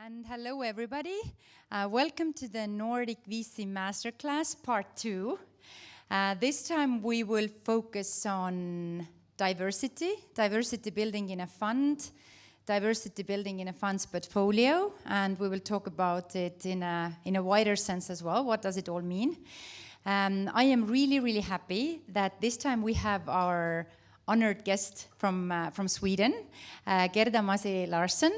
And hello, everybody. Welcome to the Nordic VC Masterclass Part 2. This time we will focus on diversity building in a fund, diversity building in a fund's portfolio, and we will talk about it in a wider sense as well. What does it all mean? I am really happy that this time we have our honored guest from Sweden, Gerda Mazi Larsson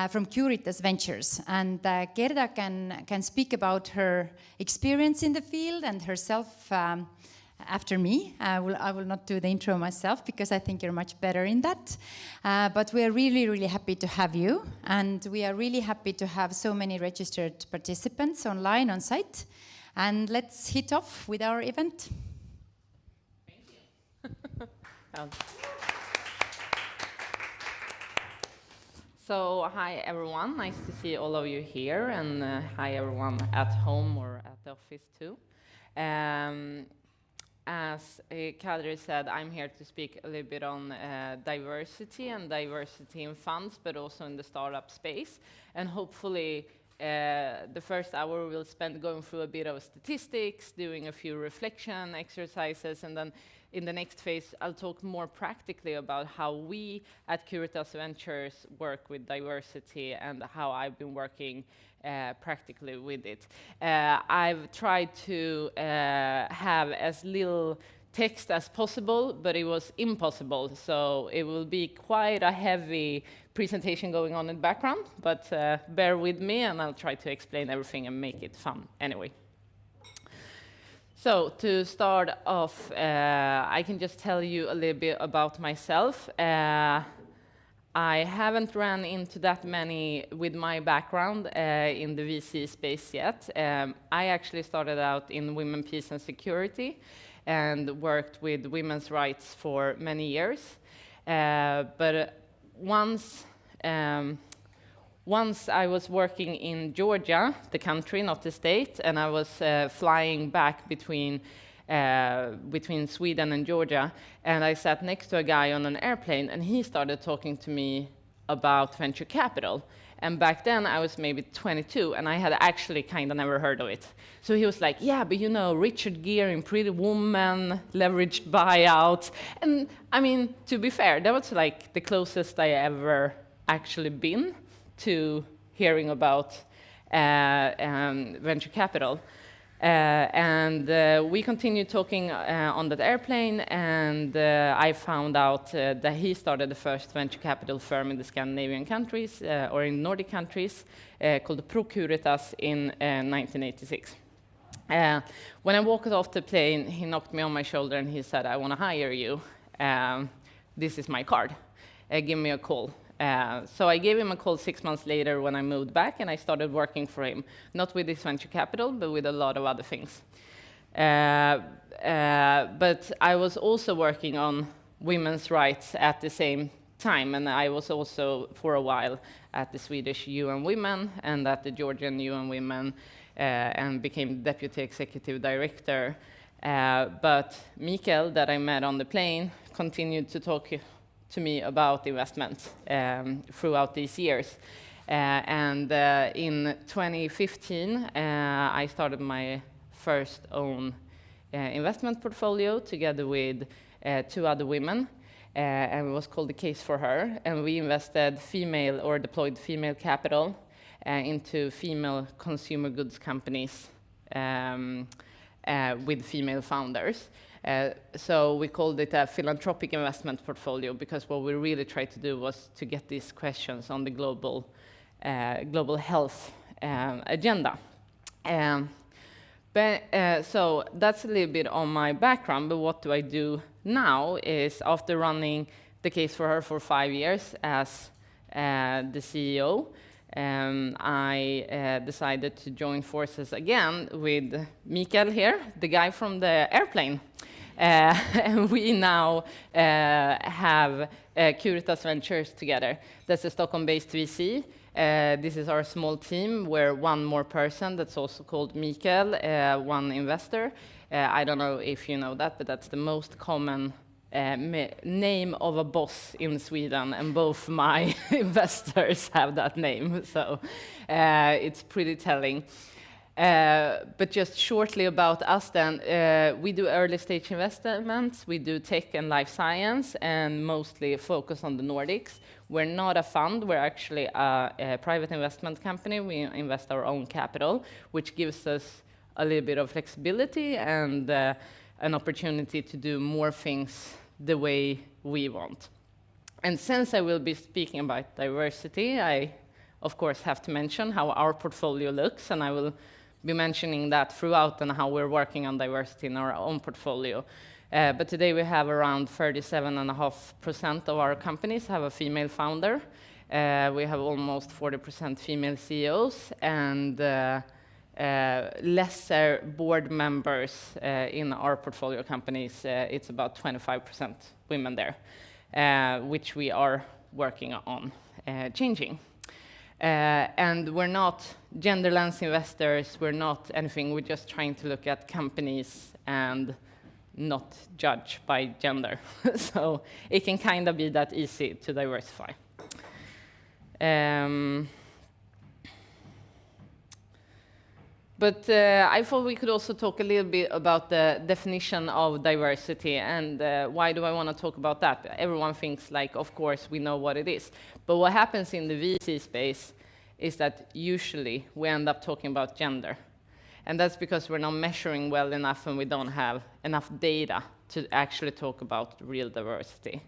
from Curitas Ventures. And Gerda can speak about her experience in the field and herself after me. I will not do the intro myself because I think you're much better in that. But we are really happy to have you. And we are really happy to have so many registered participants online on site. And let's hit off with our event. Thank you. So, hi everyone, nice to see all of you here, and hi everyone at home or at the office too. As Kadri said, I'm here to speak a little bit on diversity and diversity in funds, but also in the startup space. And hopefully the first hour we'll spend going through a bit of statistics, doing a few reflection exercises, and then in the next phase, I'll talk more practically about how we at Curitas Ventures work with diversity and how I've been working practically with it. I've tried to have as little text as possible, but it was impossible. So it will be quite a heavy presentation going on in the background, but bear with me and I'll try to explain everything and make it fun anyway. So to start off, I can just tell you a little bit about myself. I haven't run into that many with my background in the VC space yet. I actually started out in women, peace and security and worked with women's rights for many years. But once I was working in Georgia, the country, not the state, and I was flying back between Sweden and Georgia, and I sat next to a guy on an airplane, and he started talking to me about venture capital. And back then, I was maybe 22, and I had actually kind of never heard of it. So he was like, yeah, but you know, Richard Gere in Pretty Woman, leveraged buyouts. And I mean, to be fair, that was like the closest I ever actually been to hearing about venture capital. We continued talking on that airplane, and I found out that he started the first venture capital firm in the Scandinavian countries, or in Nordic countries, called Curitas in 1986. When I walked off the plane, he knocked me on my shoulder and he said, I want to hire you. This is my card. Give me a call. So I gave him a call 6 months later when I moved back, and I started working for him, not with this venture capital, but with a lot of other things. But I was also working on women's rights at the same time, and I was also, for a while, at the Swedish UN Women and at the Georgian UN Women, and became Deputy Executive Director. But Mikael, that I met on the plane, continued to talk to me about investment throughout these years. In 2015, I started my first own investment portfolio together with 2 other women, and it was called The Case for Her. And we invested female or deployed female capital into female consumer goods companies with female founders. So we called it a philanthropic investment portfolio because what we really tried to do was to get these questions on the global health agenda. So that's a little bit on my background, but what do I do now is, after running The Case for Her for 5 years as the CEO, I decided to join forces again with Mikael here, the guy from the airplane. And we now have Curitas Ventures together. That's a Stockholm-based VC. This is our small team. We're one more person that's also called Mikael, one investor. I don't know if you know that, but that's the most common name of a boss in Sweden, and both my investors have that name, so it's pretty telling. But just shortly about us then, we do early stage investments, we do tech and life science, and mostly focus on the Nordics. We're not a fund, we're actually a private investment company. We invest our own capital, which gives us a little bit of flexibility and an opportunity to do more things the way we want. And since I will be speaking about diversity, I, of course, have to mention how our portfolio looks, and I will be mentioning that throughout and how we're working on diversity in our own portfolio. But today we have around 37.5% of our companies have a female founder. We have almost 40% female CEOs, and lesser board members in our portfolio companies. It's about 25% women there, which we are working on changing. And we're not gender lens investors, we're not anything, we're just trying to look at companies and not judge by gender. So it can kind of be that easy to diversify. But I thought we could also talk a little bit about the definition of diversity, and why do I want to talk about that? Everyone thinks like, of course, we know what it is. But what happens in the VC space is that usually we end up talking about gender. And that's because we're not measuring well enough and we don't have enough data to actually talk about real diversity.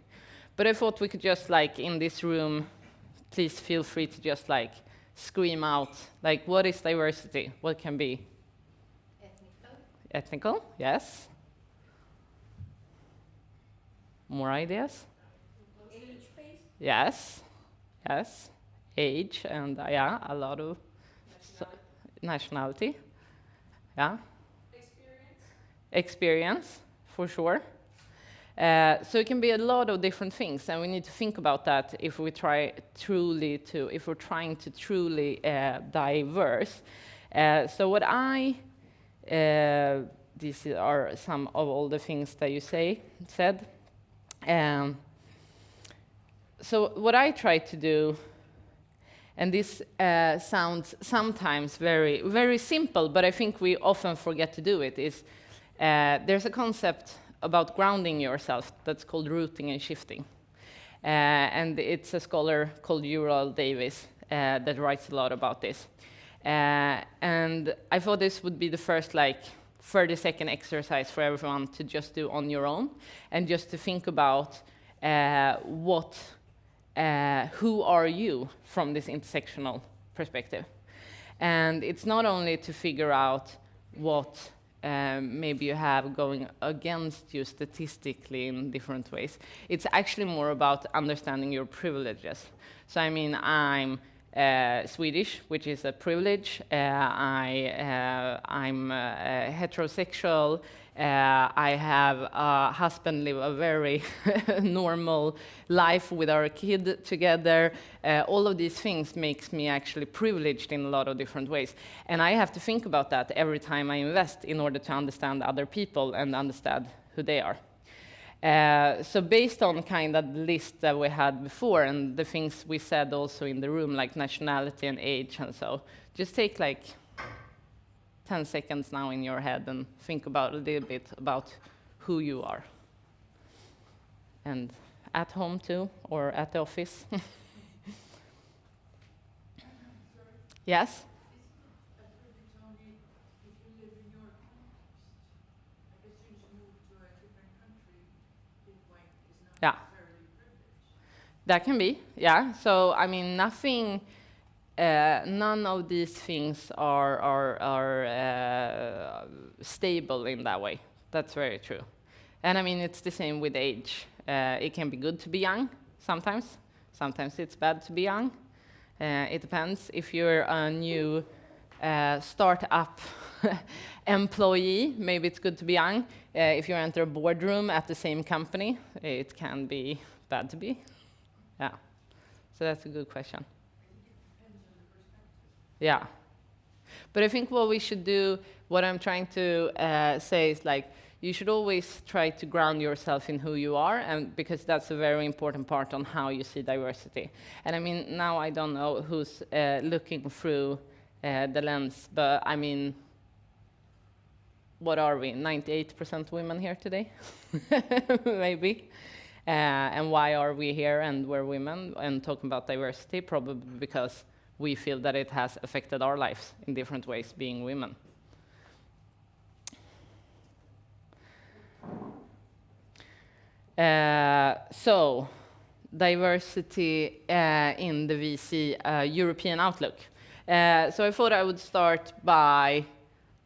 But I thought we could just like in this room, please feel free to just like scream out, like, what is diversity? What can be? Ethnical. Ethnical, yes. More ideas? Age-based. Yes, yes. Age and, yeah, a lot of nationality. Yeah. Experience, for sure. So it can be a lot of different things, and we need to think about that if we try truly to, if we're trying to truly diverse. So what these are some of all the things that you said. So what I try to do, and this sounds sometimes very, very simple, but I think we often forget to do it, is there's a concept about grounding yourself that's called rooting and shifting. And it's a scholar called Ural Davis that writes a lot about this. And I thought this would be the first like 30-second exercise for everyone to just do on your own, and just to think about who are you from this intersectional perspective. And it's not only to figure out what maybe you have going against you statistically in different ways. It's actually more about understanding your privileges. So I mean, I'm Swedish, which is a privilege. I'm heterosexual. I have a husband, live a very normal life with our kid together. All of these things makes me actually privileged in a lot of different ways. And I have to think about that every time I invest in order to understand other people and understand who they are. So based on kind of the list that we had before and the things we said also in the room, like nationality and age and so, just take like 10 seconds now in your head and think about a little bit about who you are. And at home too, or at the office. Yes? Yeah. That can be, yeah. So, I mean, nothing, none of these things are stable in that way. That's very true. And I mean, it's the same with age. It can be good to be young sometimes. Sometimes it's bad to be young. It depends. If you're a new startup employee, maybe it's good to be young. If you enter a boardroom at the same company, it can be bad to be. Yeah. So that's a good question. Yeah. But I think what we should do, what I'm trying to say is like, you should always try to ground yourself in who you are, and because that's a very important part on how you see diversity. And I mean, now I don't know who's looking through the lens, but I mean, what are we, 98% women here today? Maybe. And why are we here and we're women and talking about diversity? Probably because we feel that it has affected our lives in different ways, being women. So, diversity in the VC European outlook. So I thought I would start by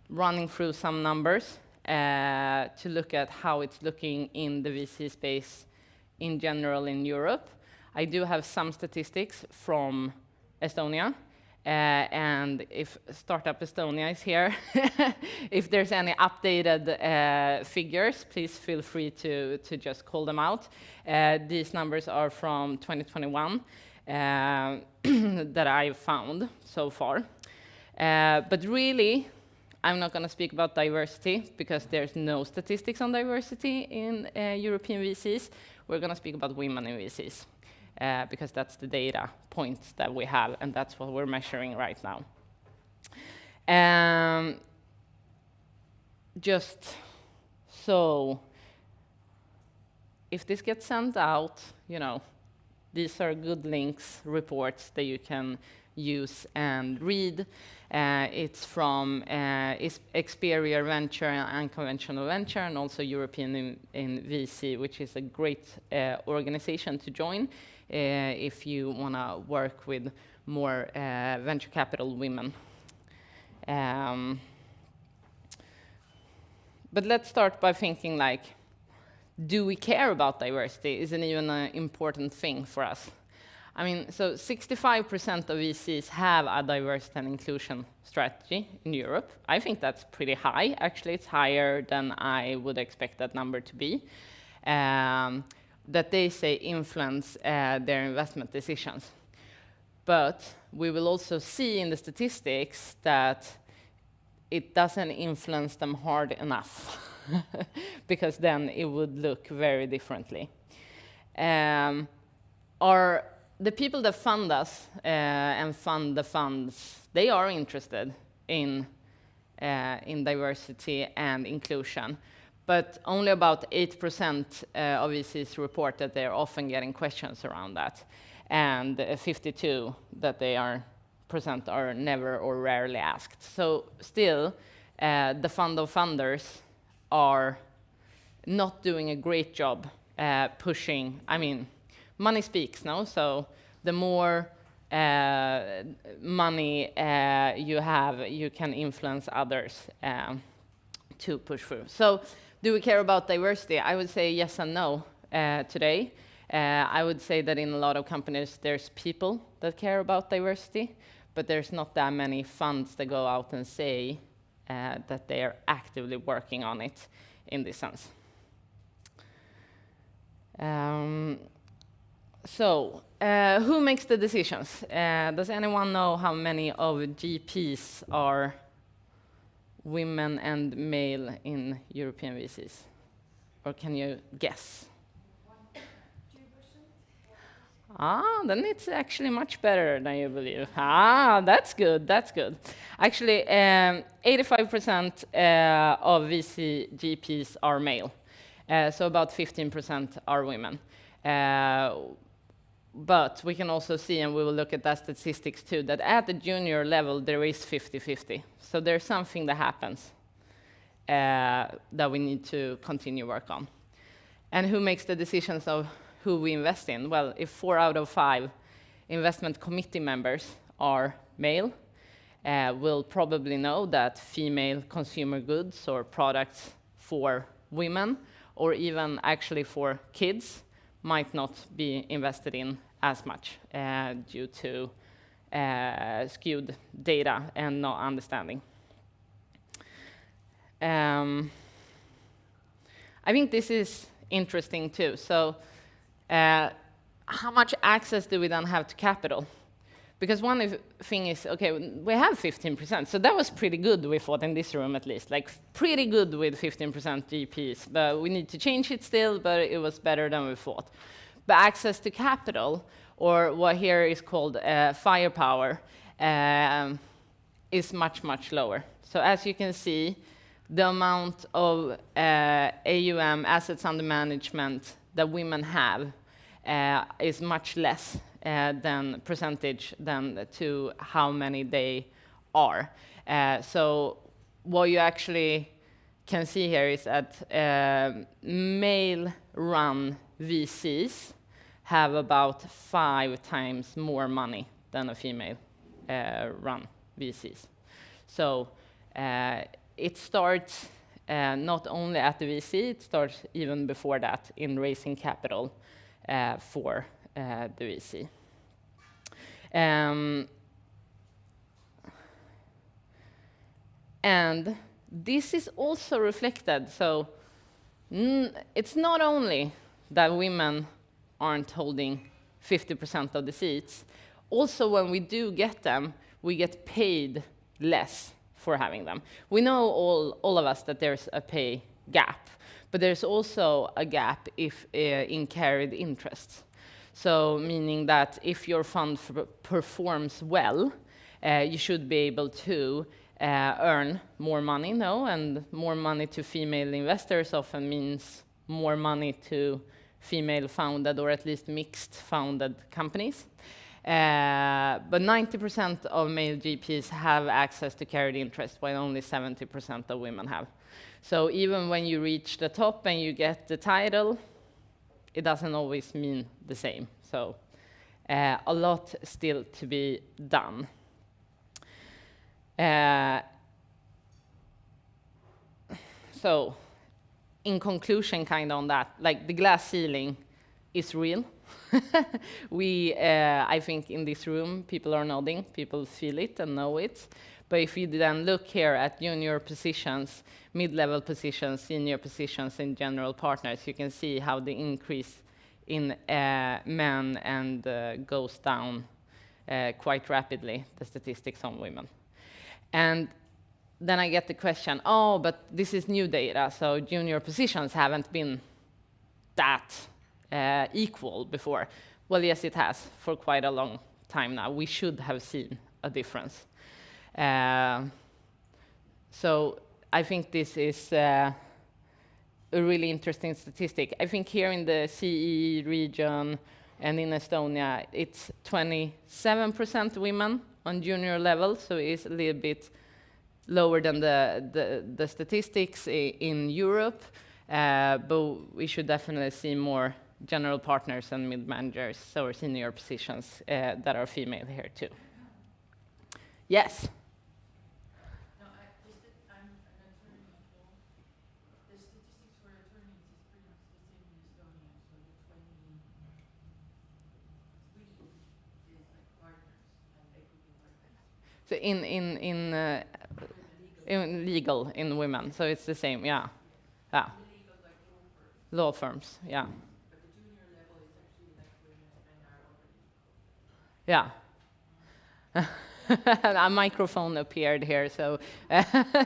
running through some numbers to look at how it's looking in the VC space in general in Europe. I do have some statistics from Estonia, and if Startup Estonia is here, if there's any updated figures, please feel free to just call them out. These numbers are from 2021 that I've found so far. But really, I'm not going to speak about diversity because there's no statistics on diversity in European VCs. We're going to speak about women in VCs because that's the data points that we have, and that's what we're measuring right now. Just so, if this gets sent out, you know, these are good links, reports that you can use and read. It's from Experia Venture and Conventional Venture, and also European in VC, which is a great organization to join if you want to work with more venture capital women. But let's start by thinking, like, do we care about diversity? Is it even an important thing for us? I mean, so 65% of VCs have a diversity and inclusion strategy in Europe. I think that's pretty high. Actually, it's higher than I would expect that number to be. That they say influence their investment decisions. But we will also see in the statistics that it doesn't influence them hard enough, because then it would look very differently. The people that fund us and fund the funds, they are interested in diversity and inclusion. But only about 8% of VCs report that they're often getting questions around that. And 52% that they are never or rarely asked. So still, the fund of funders are not doing a great job pushing. I mean, money speaks, no? So the more money you have, you can influence others to push through. So do we care about diversity? I would say yes and no today. I would say that in a lot of companies, there's people that care about diversity, but there's not that many funds that go out and say that they are actively working on it in this sense. So, who makes the decisions? Does anyone know how many of GPs are women and male in European VCs? Or can you guess? 2%. Then it's actually much better than you believe. That's good, that's good. Actually, 85% of VC GPs are male. So about 15% are women. But we can also see, and we will look at that statistics too, that at the junior level, there is 50-50. So there's something that happens that we need to continue work on. And who makes the decisions of who we invest in? Well, if 4 out of 5 investment committee members are male, we'll probably know that female consumer goods or products for women, or even actually for kids, might not be invested in as much due to skewed data and no understanding. I think this is interesting too. So how much access do we then have to capital? Because one thing is, okay, we have 15%, so that was pretty good, we thought, in this room at least, like pretty good with 15% GPs, but we need to change it still, but it was better than we thought. But access to capital, or what here is called firepower, is much, much lower. So as you can see, the amount of AUM, assets under management, that women have is much less than percentage than to how many they are. So what you actually can see here is that male-run VCs have about 5 times more money than a female run VCs. So it starts not only at the VC, it starts even before that in raising capital for the VC. And this is also reflected. So it's not only that women aren't holding 50% of the seats. Also, when we do get them, we get paid less for having them. We know all of us that there's a pay gap, but there's also a gap if in carried interest. So meaning that if your fund performs well, you should be able to earn more money, no? And more money to female investors often means more money to female-founded or at least mixed-founded companies. But 90% of male GPs have access to carried interest, while only 70% of women have. So even when you reach the top and you get the title, it doesn't always mean the same. So a lot still to be done. So in conclusion, kind of on that, like the glass ceiling is real. I think in this room, people are nodding, people feel it and know it. But if you then look here at junior positions, mid-level positions, senior positions, and general partners, you can see how the increase in men and goes down quite rapidly, the statistics on women. And then I get the question, oh, but this is new data, so junior positions haven't been that equal before. Well, yes, it has for quite a long time now. We should have seen a difference. So I think this is a really interesting statistic. I think here in the CE region and in Estonia, it's 27% women on junior level, so it's a little bit lower than the statistics in Europe, but we should definitely see more general partners and mid-managers or senior positions that are female here too. Yes? No, I'm an attorney. The statistics for attorneys is pretty much the same in Estonia, so the 20 Sweden is like partners and equity partners. So in legal in women, so it's the same, yeah. Yeah. Legal, like Law firms, yeah. but the junior level is actually like women and are already. A microphone appeared here, so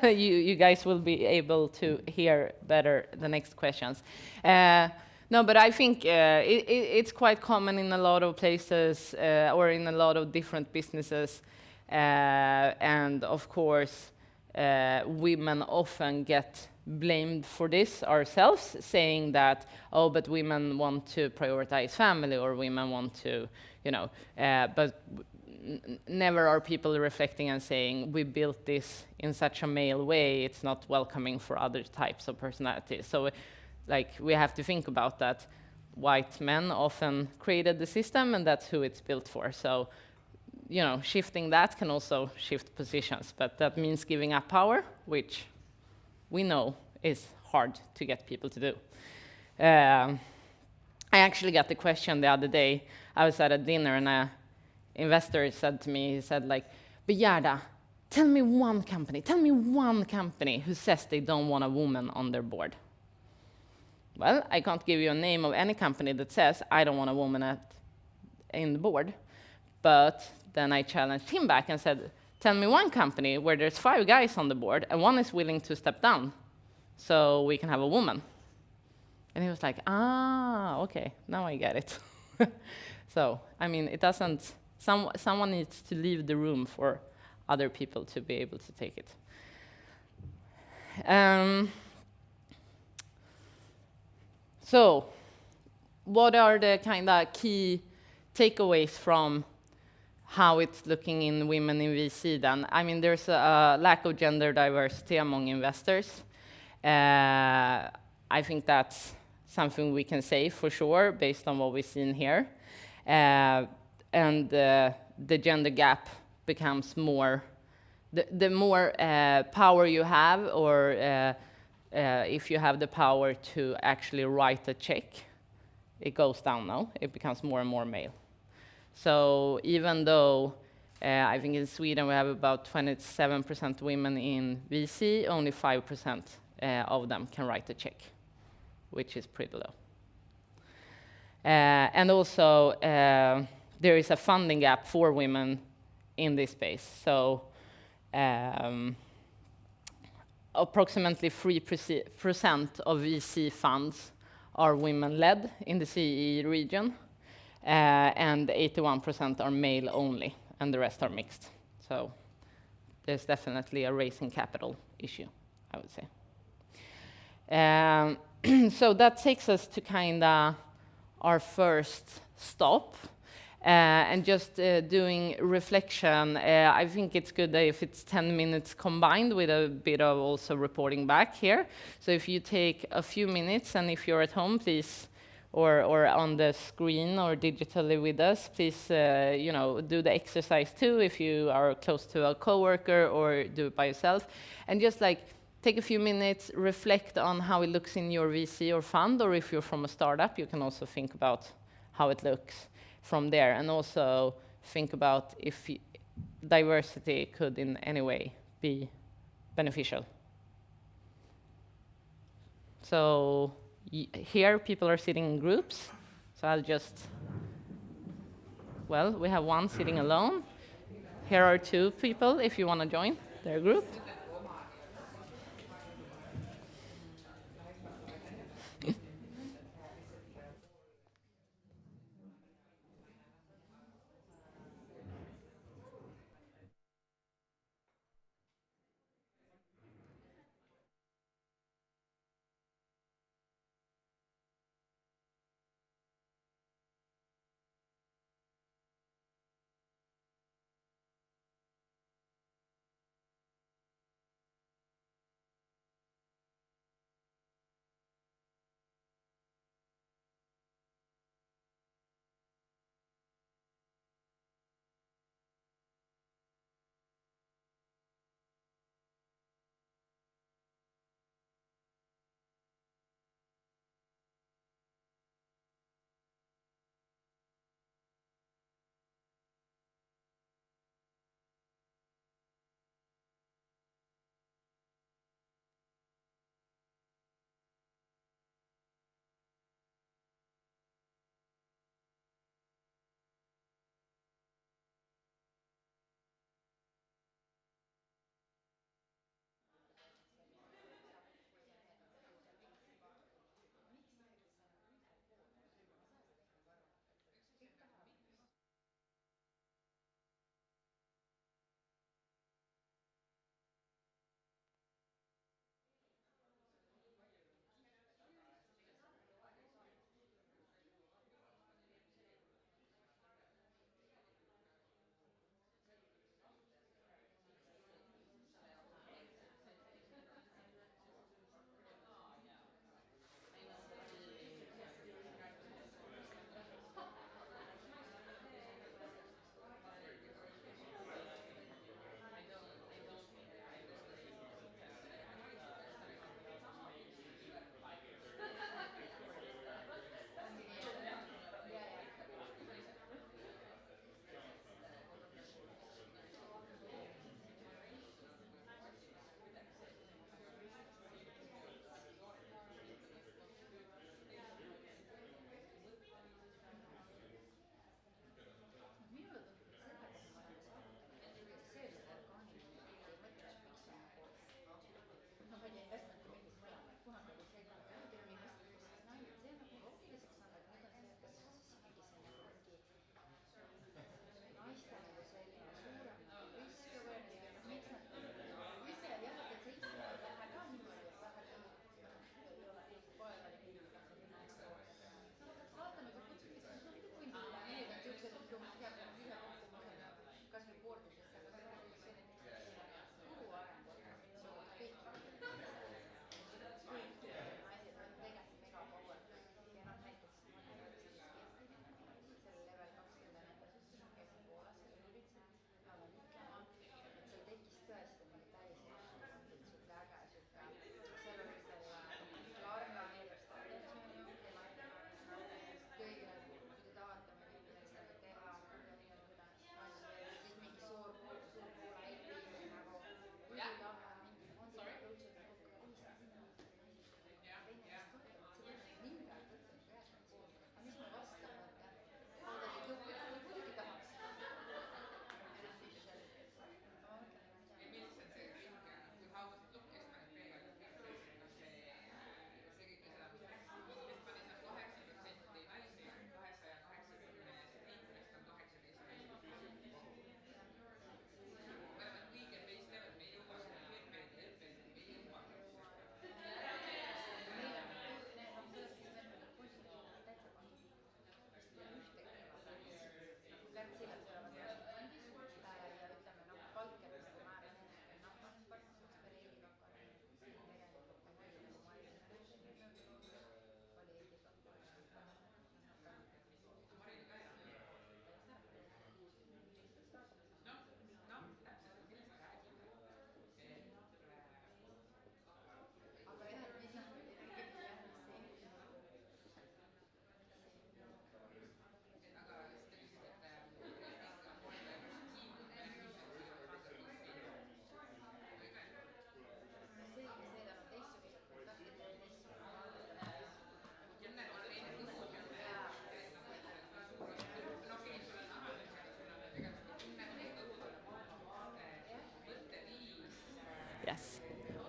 you guys will be able to hear better the next questions. No, but I think it's quite common in a lot of places or in a lot of different businesses. And of course, women often get blamed for this ourselves, saying that, oh, but women want to prioritize family, or women want to, you know, but never are people reflecting and saying, we built this in such a male way, it's not welcoming for other types of personalities. So, like, we have to think about that. White men often created the system, and that's who it's built for. So, you know, shifting that can also shift positions, but that means giving up power, which we know is hard to get people to do. I actually got the question the other day. I was at a dinner, and an investor said to me, he said, like, but Gerda, tell me one company who says they don't want a woman on their board. Well, I can't give you a name of any company that says, I don't want a woman in the board. But then I challenged him back and said, tell me one company where there's 5 guys on the board and one is willing to step down so we can have a woman. And he was like, ah, okay, now I get it. So, I mean, it doesn't, someone needs to leave the room for other people to be able to take it. So, what are the kind of key takeaways from how it's looking in women in VC then? I mean, there's a lack of gender diversity among investors. I think that's something we can say for sure based on what we've seen here. And the gender gap becomes more, the more power you have, or if you have the power to actually write a check, it goes down now. It becomes more and more male. So even though I think in Sweden we have about 27% women in VC, only 5% of them can write a check, which is pretty low. And also, there is a funding gap for women in this space. So approximately 3% of VC funds are women-led in the CEE region, and 81% are male only, and the rest are mixed. So there's definitely a raising capital issue, I would say. So that takes us to kind of our first stop, and just doing reflection. I think it's good that if it's 10 minutes combined with a bit of also reporting back here. So if you take a few minutes, and if you're at home, please, or on the screen or digitally with us, please, you know, do the exercise too if you are close to a coworker, or do it by yourself, and just like take a few minutes, reflect on how it looks in your VC or fund, or if you're from a startup, you can also think about how it looks from there, and also think about if diversity could in any way be beneficial. So here people are sitting in groups, so I'll just, well, we have one sitting alone. Here are 2 people if you want to join their group.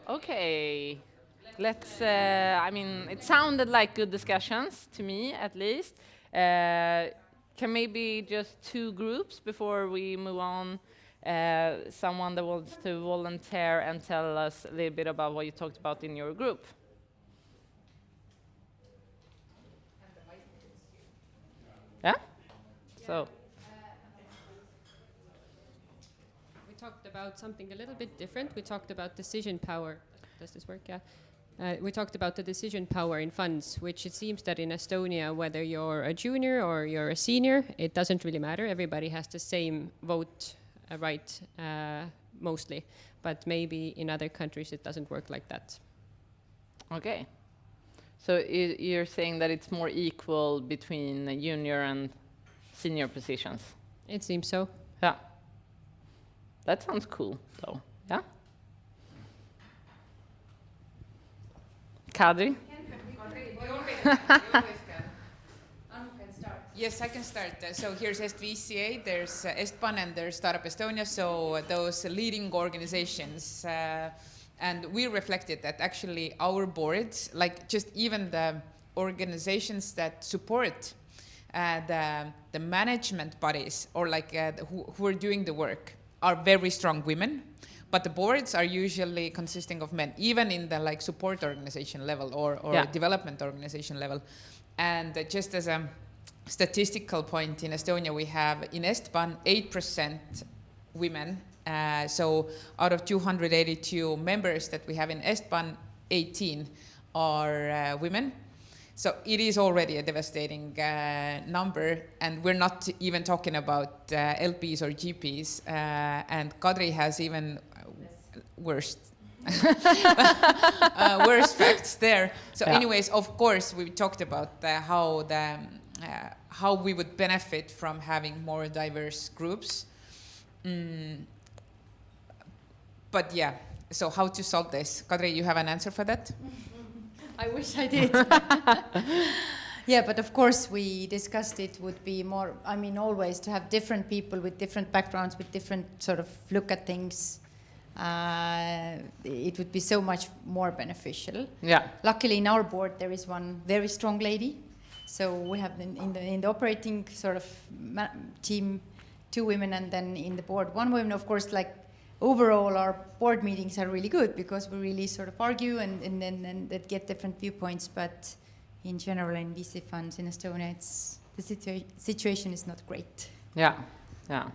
Okay, let's, I mean, it sounded like good discussions to me, at least. Can maybe just 2 groups before we move on? Someone that wants to volunteer and tell us a little bit about what you talked about in your group. Yeah? So. We talked about something a little bit different. We talked about decision power. Does this work? Yeah. We talked about the decision power in funds, which it seems that in Estonia, whether you're a junior or you're a senior, it doesn't really matter. Everybody has the same vote right, mostly. But maybe in other countries it doesn't work like that. Okay. So you're saying that it's more equal between junior and senior positions? It seems so. Yeah. That sounds cool, though. Yeah? Kadri? Yes, I can start. So here's EstVCA, there's EstVCA and there's Startup Estonia, so those leading organizations. And we reflected that actually our boards, like just even the organizations that support the management bodies or like who are doing the work are very strong women. But the boards are usually consisting of men, even in the like support organization level or development organization level. And just as a statistical point, in Estonia we have in EstVCA 8% women. So out of 282 members that we have in EstVCA, 18 are women. So it is already a devastating number, and we're not even talking about LPs or GPs. And Kadri has even worse facts there. So anyways, of course, we talked about how we would benefit from having more diverse groups. But yeah, so how to solve this? Kadri, you have an answer for that? I wish I did. Yeah, but of course we discussed it would be more, I mean, always to have different people with different backgrounds, with different sort of look at things. It would be so much more beneficial. Yeah. Luckily in our board there is one very strong lady. So we have in the operating sort of team 2 women, and then in the board 1 woman. Of course, like overall our board meetings are really good because we really sort of argue and then get different viewpoints. But in general in VC funds in Estonia, the situation is not great. Yeah, yeah.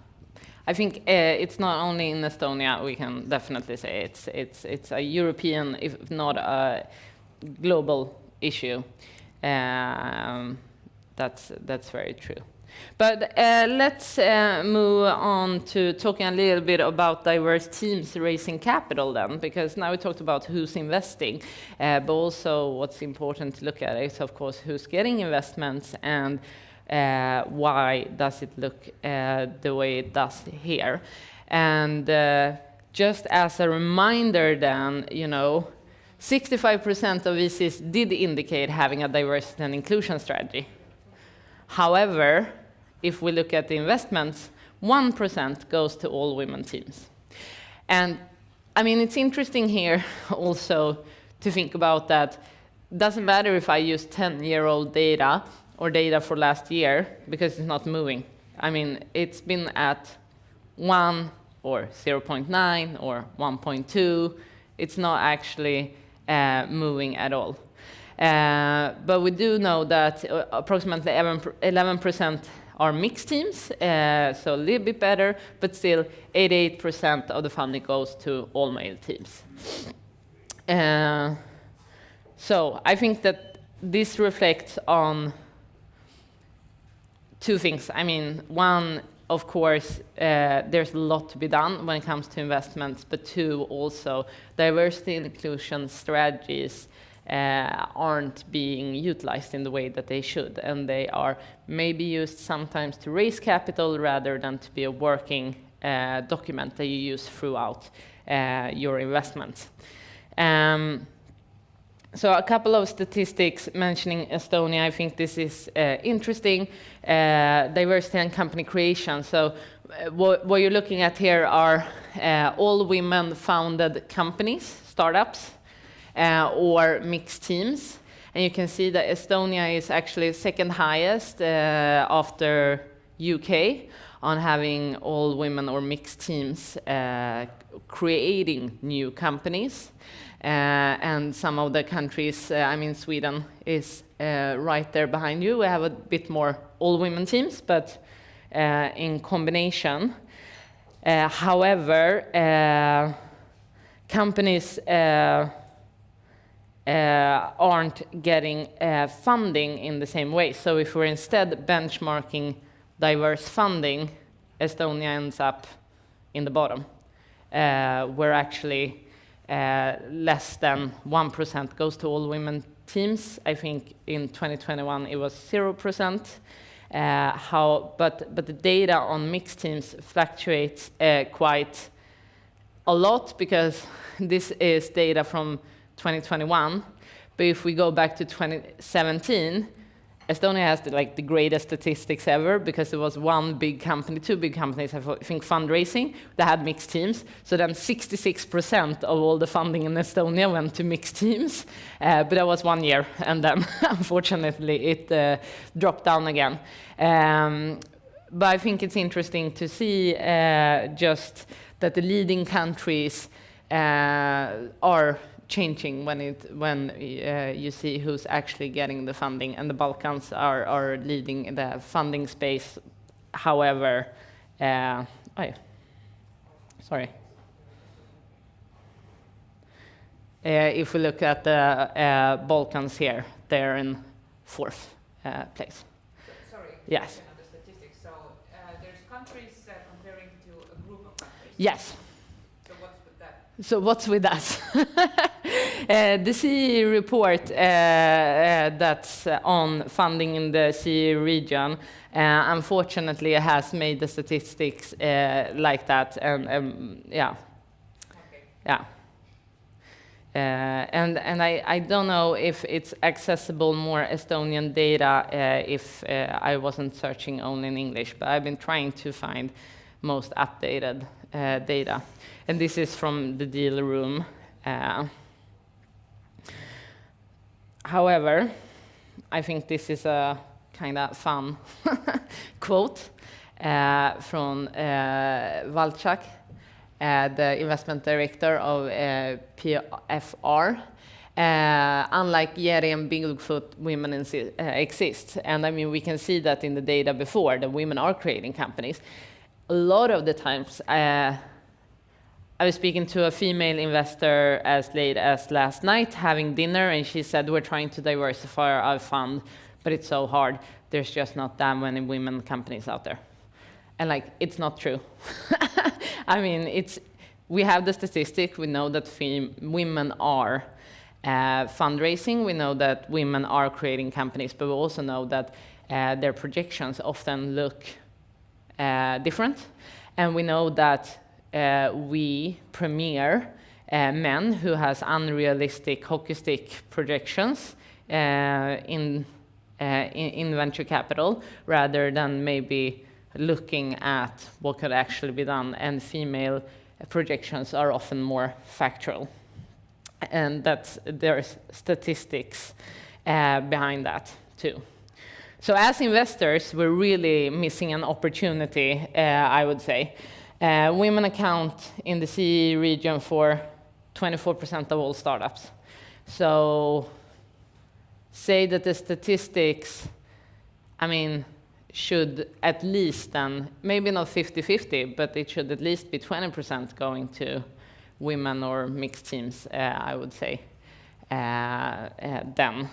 I think it's not only in Estonia. We can definitely say it's a European, if not a global issue. That's very true. But let's move on to talking a little bit about diverse teams raising capital then, because now we talked about who's investing, but also what's important to look at is, of course, who's getting investments and why does it look the way it does here. And just as a reminder then, 65% of VCs did indicate having a diversity and inclusion strategy. However, if we look at the investments, 1% goes to all women teams. And I mean, it's interesting here also to think about that. It doesn't matter if I use 10-year-old data or data for last year, because it's not moving. I mean, it's been at 1 or 0.9 or 1.2. It's not actually moving at all. But we do know that approximately 11% are mixed teams, so a little bit better, but still 88% of the funding goes to all male teams. So I think that this reflects on 2 things. I mean, 1, of course, there's a lot to be done when it comes to investments, but 2, also diversity and inclusion strategies aren't being utilized in the way that they should, and they are maybe used sometimes to raise capital rather than to be a working document that you use throughout your investments. So a couple of statistics mentioning Estonia. I think this is interesting. Diversity and company creation. So what you're looking at here are all women-founded companies, startups or mixed teams. And you can see that Estonia is actually second highest after UK on having all women or mixed teams creating new companies. And some of the countries, I mean, Sweden is right there behind you. We have a bit more all-women teams, but in combination. However, companies aren't getting funding in the same way. So if we're instead benchmarking diverse funding, Estonia ends up in the bottom. We're actually less than 1% goes to all women teams. I think in 2021 it was 0%. But the data on mixed teams fluctuates quite a lot, because this is data from 2021. But if we go back to 2017, Estonia has the greatest statistics ever, because there was one big company, two big companies, I think, fundraising, that had mixed teams. So then 66% of all the funding in Estonia went to mixed teams. But that was 1 year, and then unfortunately it dropped down again. But I think it's interesting to see just that the leading countries are changing when you see who's actually getting the funding, and the Balkans are leading the funding space. However, if we look at the Balkans here, they're in 4th place. Sorry. Yes. On the statistics. So there's countries comparing to a group of countries. Yes. So what's with that? So what's with us? The CE report that's on funding in the CE region, unfortunately, has made the statistics like that, and yeah, Okay. yeah. And I don't know if it's accessible more Estonian data if I wasn't searching only in English, but I've been trying to find most updated data. And this is from the deal room. However, I think this is a kind of fun quote from Walczak, the investment director of PFR. Unlike Jerry and Bigfoot, women exist. And I mean, we can see that in the data before, that women are creating companies. A lot of the times, I was speaking to a female investor as late as last night, having dinner, and she said, we're trying to diversify our fund, but it's so hard. There's just not that many women companies out there. And it's not true. I mean, we have the statistic. We know that women are fundraising. We know that women are creating companies, but we also know that their projections often look different. And we know that we premiere men who has unrealistic hockey stick projections in venture capital, rather than maybe looking at what could actually be done. And female projections are often more factual, and there's statistics behind that too. So as investors, we're really missing an opportunity, I would say. Women account in the CE region for 24% of all startups. So say that the statistics, I mean, should at least then, maybe not 50-50, but it should at least be 20% going to women or mixed teams, I would say, then.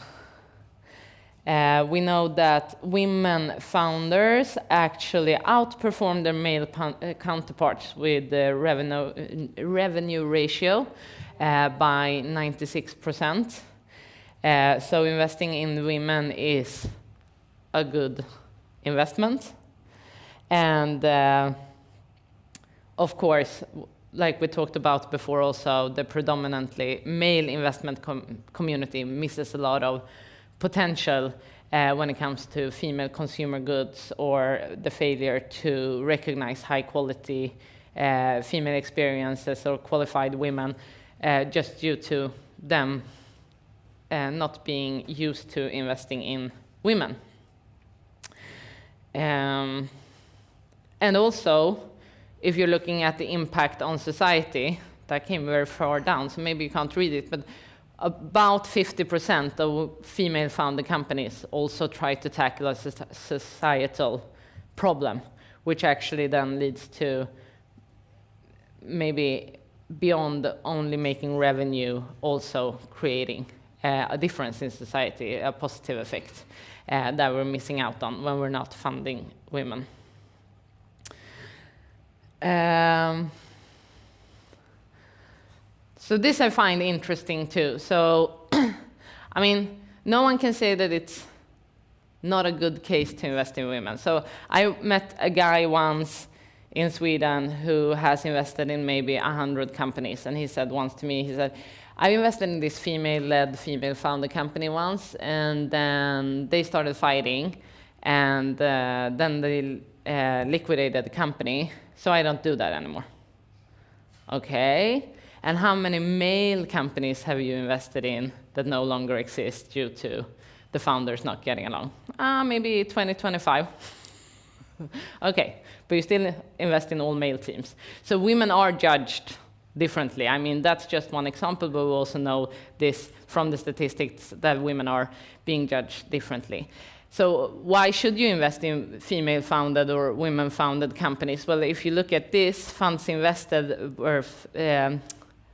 We know that women founders actually outperform their male counterparts with the revenue ratio by 96%. So investing in women is a good investment. And of course, like we talked about before also, the predominantly male investment community misses a lot of potential when it comes to female consumer goods, or the failure to recognize high quality female experiences or qualified women just due to them not being used to investing in women. And also, if you're looking at the impact on society, that came very far down, so maybe you can't read it, but about 50% of female-founded companies also try to tackle a societal problem, which actually then leads to maybe beyond only making revenue, also creating a difference in society, a positive effect that we're missing out on when we're not funding women. So this I find interesting too. So, I mean, no one can say that it's not a good case to invest in women. So I met a guy once in Sweden who has invested in maybe 100 companies, and he said once to me, he said, I invested in this female-led, female-founded company once, and then they started fighting, and then they liquidated the company, so I don't do that anymore. Okay, and how many male companies have you invested in that no longer exist due to the founders not getting along? Maybe 20, 25. Okay, but you still invest in all male teams. So women are judged differently. I mean, that's just one example, but we also know this from the statistics that women are being judged differently. So why should you invest in female-founded or women-founded companies? Well, if you look at this, funds invested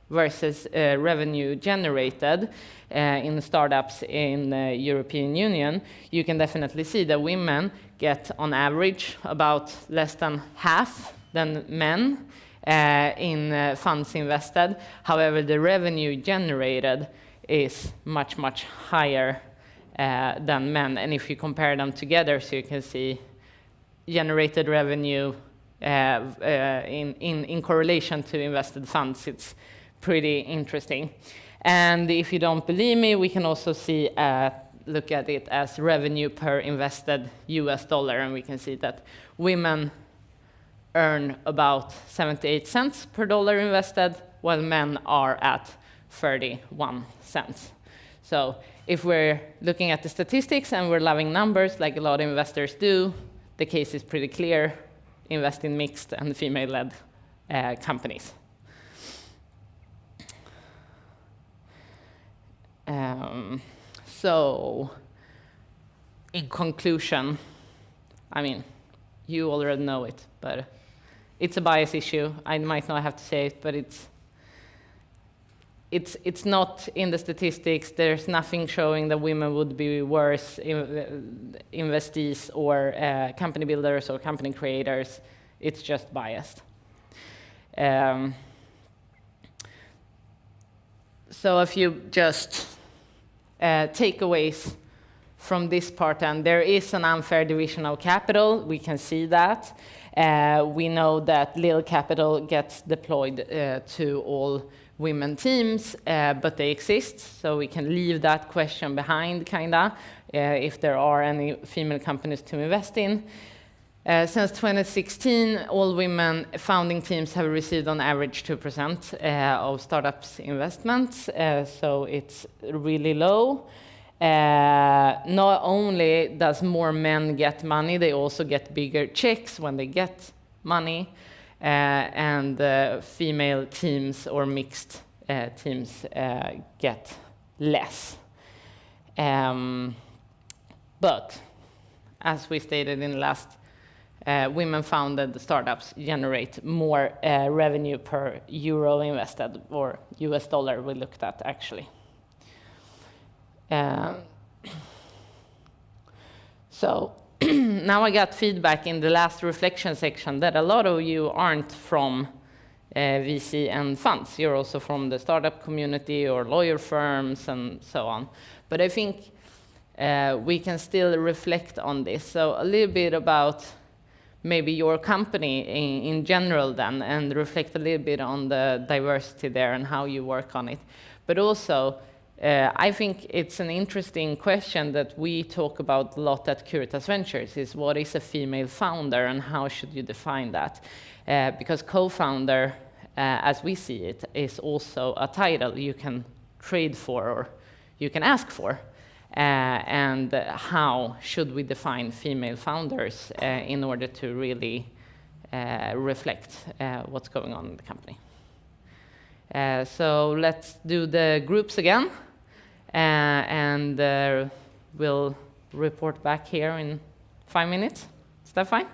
versus revenue generated in startups in the European Union, you can definitely see that women get, on average, about less than half than men in funds invested. However, the revenue generated is much, much higher than men. And if you compare them together, so you can see generated revenue in correlation to invested funds, it's pretty interesting. And if you don't believe me, we can also see look at it as revenue per invested US dollar, and we can see that women earn about 78 cents per dollar invested, while men are at 31 cents. So if we're looking at the statistics and we're loving numbers like a lot of investors do, the case is pretty clear: invest in mixed and female-led companies. So, in conclusion, I mean, you already know it, but it's a bias issue. I might not have to say it, but it's not in the statistics. There's nothing showing that women would be worse investees or company builders or company creators. It's just biased. So a few just takeaways from this part, and there is an unfair division of capital. We can see that. We know that little capital gets deployed to all women teams, but they exist, so we can leave that question behind, kinda, if there are any female companies to invest in. Since 2016, all women founding teams have received on average 2% of startups' investments, so it's really low. Not only does more men get money, they also get bigger checks when they get money, and female teams or mixed teams get less. But as we stated in the last, women-founded startups generate more revenue per euro invested, or US dollar we looked at, actually. So now I got feedback in the last reflection section that a lot of you aren't from VC and funds. You're also from the startup community or lawyer firms and so on. But I think we can still reflect on this. So a little bit about maybe your company in general then, and reflect a little bit on the diversity there and how you work on it. But also, I think it's an interesting question that we talk about a lot at Curitas Ventures, is what is a female founder and how should you define that? Because co-founder as we see it, is also a title you can trade for or you can ask for. And how should we define female founders in order to really reflect what's going on in the company? So let's do the groups again, and we'll report back here in 5 minutes. Is that fine?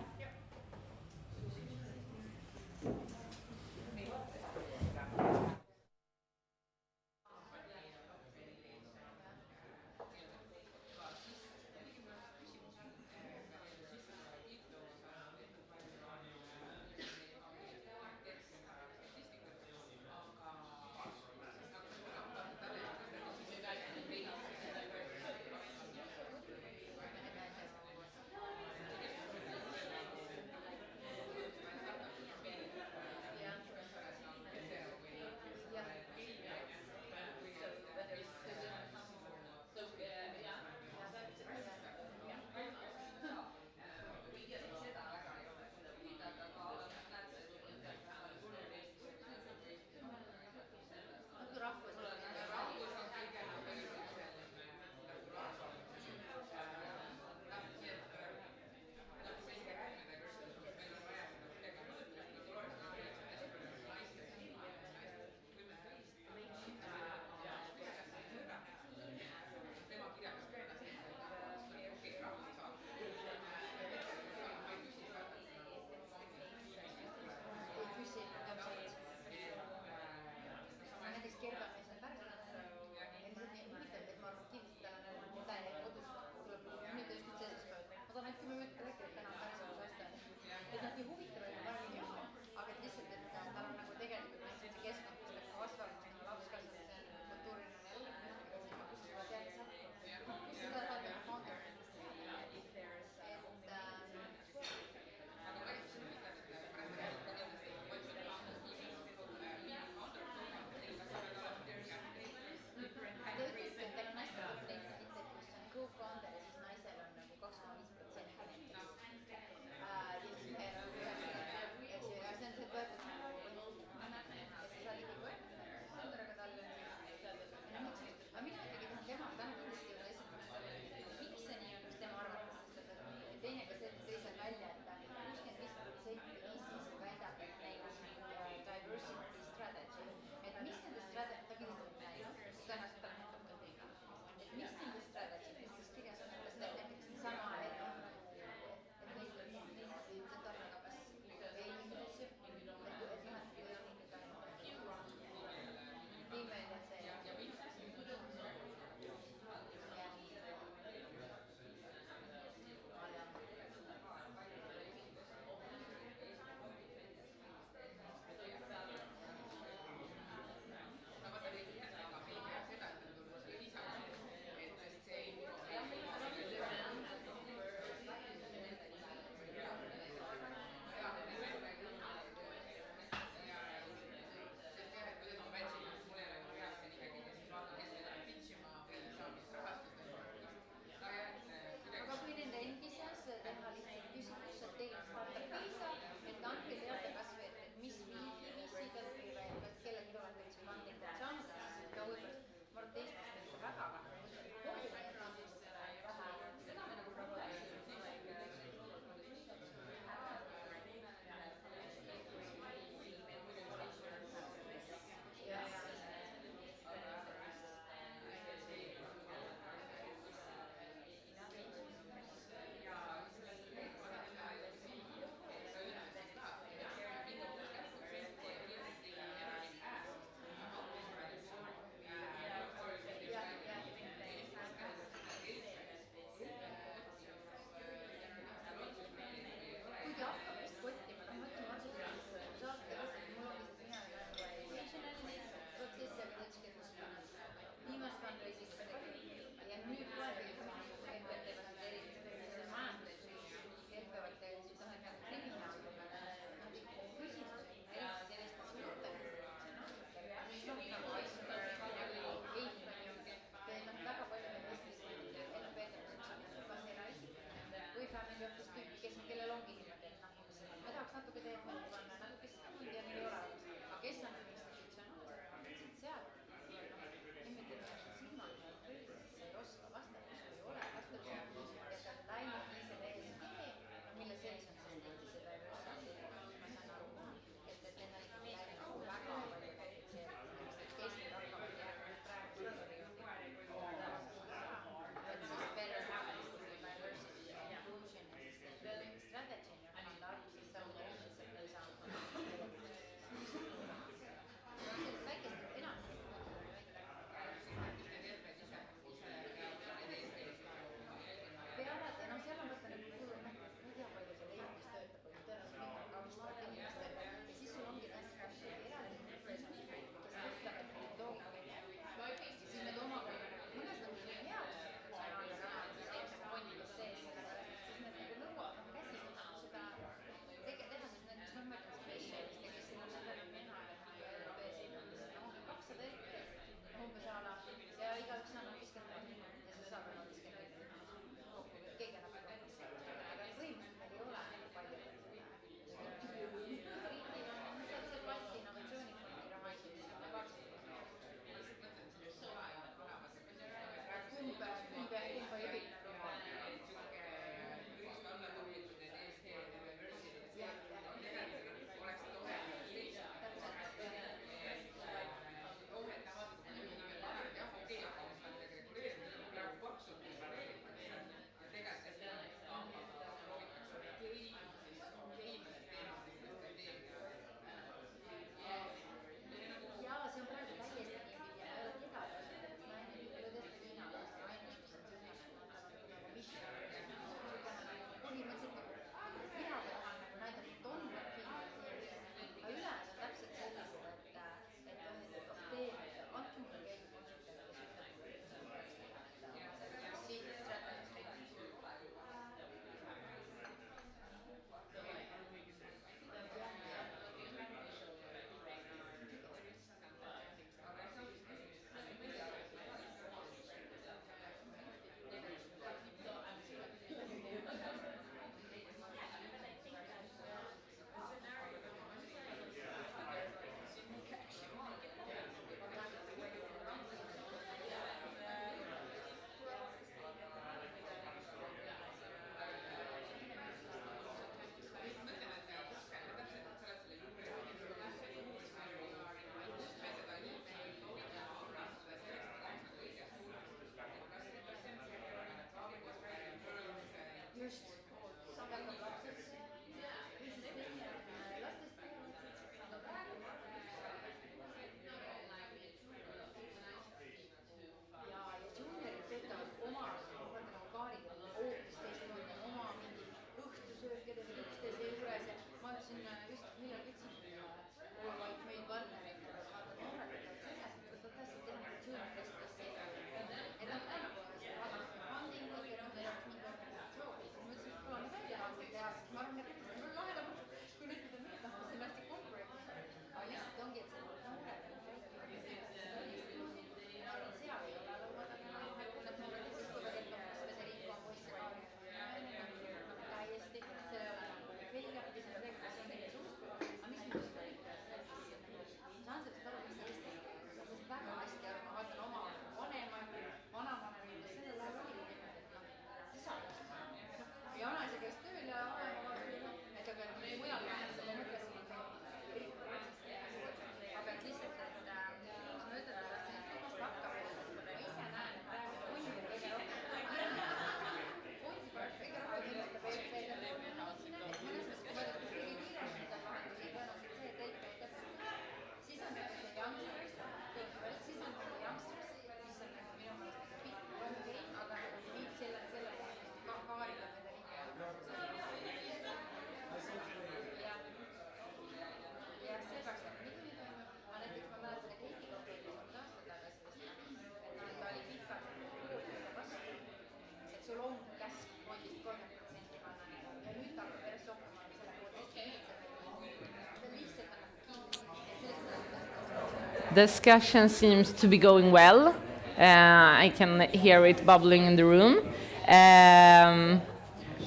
Discussion seems to be going well. I can hear it bubbling in the room.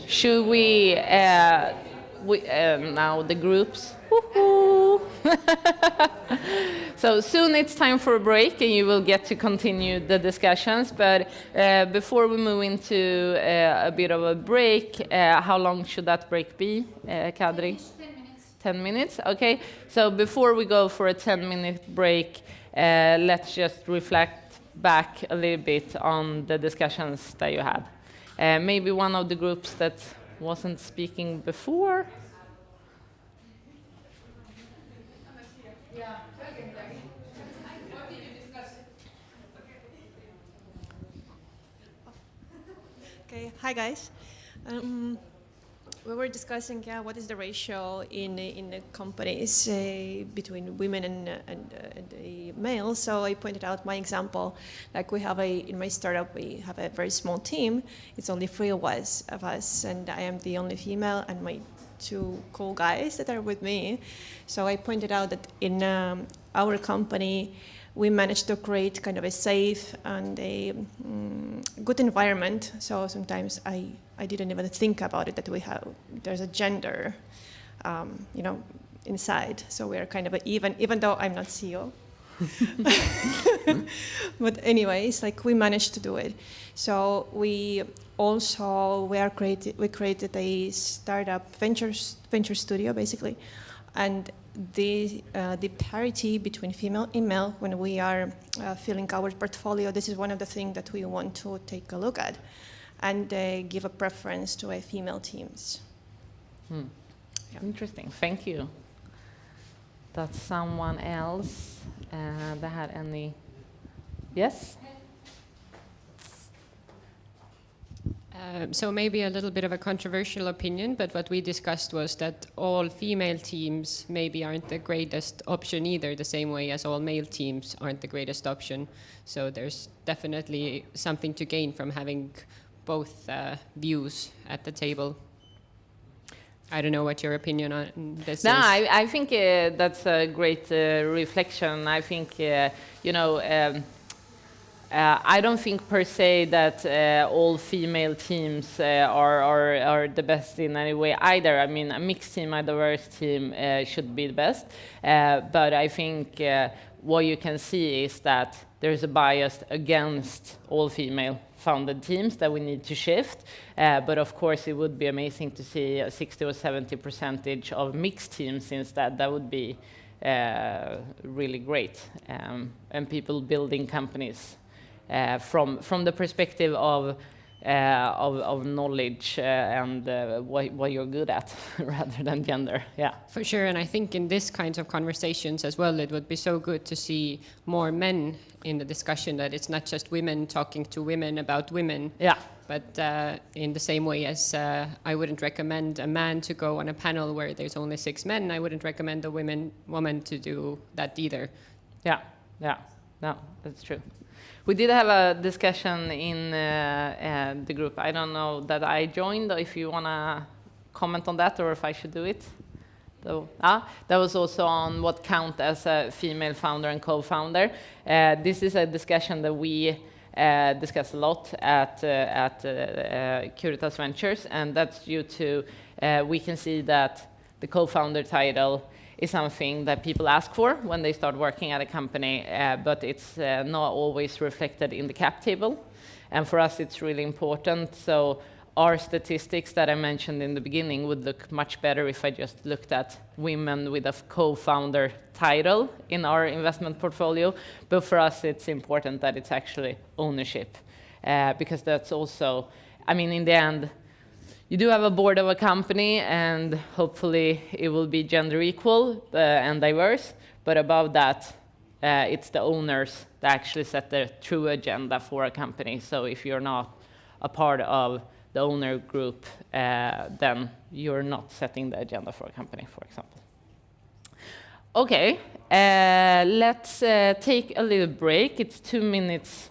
Should we now the groups? Woohoo! So soon it's time for a break, and you will get to continue the discussions. But before we move into a bit of a break, how long should that break be, Kadri? 10 minutes. 10 minutes, okay. So before we go for a 10-minute break, let's just reflect back a little bit on the discussions that you had. Maybe one of the groups that wasn't speaking before. Okay, hi guys. We were discussing, what is the ratio in the companies between women and males. So I pointed out my example. Like we have in my startup, we have a very small team. It's only 3 of us, and I am the only female, and my 2 cool guys that are with me. So I pointed out that in our company, we managed to create kind of a safe and a good environment. So sometimes I didn't even think about it that there's a gender, inside. So we're kind of even though I'm not CEO. But anyways, like we managed to do it. So we created a startup venture studio basically, and the parity between female and male when we are filling our portfolio. This is one of the things that we want to take a look at, and give a preference to female teams. Yeah. Interesting. Thank you. Does someone else that had any? Yes. So maybe a little bit of a controversial opinion, but what we discussed was that all female teams maybe aren't the greatest option either, the same way as all male teams aren't the greatest option. So there's definitely something to gain from having both views at the table. I don't know what your opinion on this is. I think that's a great reflection. I think, I don't think per se that all female teams are the best in any way either. I mean, a mixed team, a diverse team should be the best. But I think what you can see is that there's a bias against all female founded teams that we need to shift. But of course, it would be amazing to see a 60 or 70% of mixed teams instead. That would be really great. And people building companies from the perspective of knowledge and what you're good at rather than gender. Yeah, for sure. And I think in this kinds of conversations as well, it would be so good to see more men in the discussion, that it's not just women talking to women about women. Yeah. But in the same way as I wouldn't recommend a man to go on a panel where there's only 6 men, I wouldn't recommend a woman to do that either. Yeah, no, that's true. We did have a discussion in the group. I don't know that I joined, or if you want to comment on that, or if I should do it. So, that was also on what count as a female founder and co-founder. This is a discussion that we discuss a lot at Curitas Ventures, and that's due to we can see that the co-founder title is something that people ask for when they start working at a company, but it's not always reflected in the cap table. And for us, it's really important. So our statistics that I mentioned in the beginning would look much better if I just looked at women with a co-founder title in our investment portfolio. But for us, it's important that it's actually ownership, because that's also, I mean, in the end, you do have a board of a company, and hopefully it will be gender equal and diverse. But above that, it's the owners that actually set the true agenda for a company. So if you're not a part of the owner group, then you're not setting the agenda for a company, for example. Okay, let's take a little break. It's 2 minutes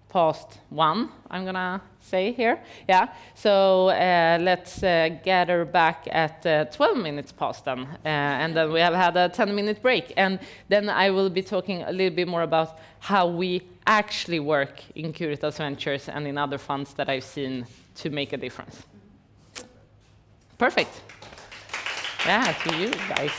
past 1, I'm gonna say here. Yeah, so let's gather back at 12 minutes past then, and then we have had a 10-minute break, and then I will be talking a little bit more about how we actually work in Curitas Ventures and in other funds that I've seen to make a difference. Perfect. Yeah, to you guys.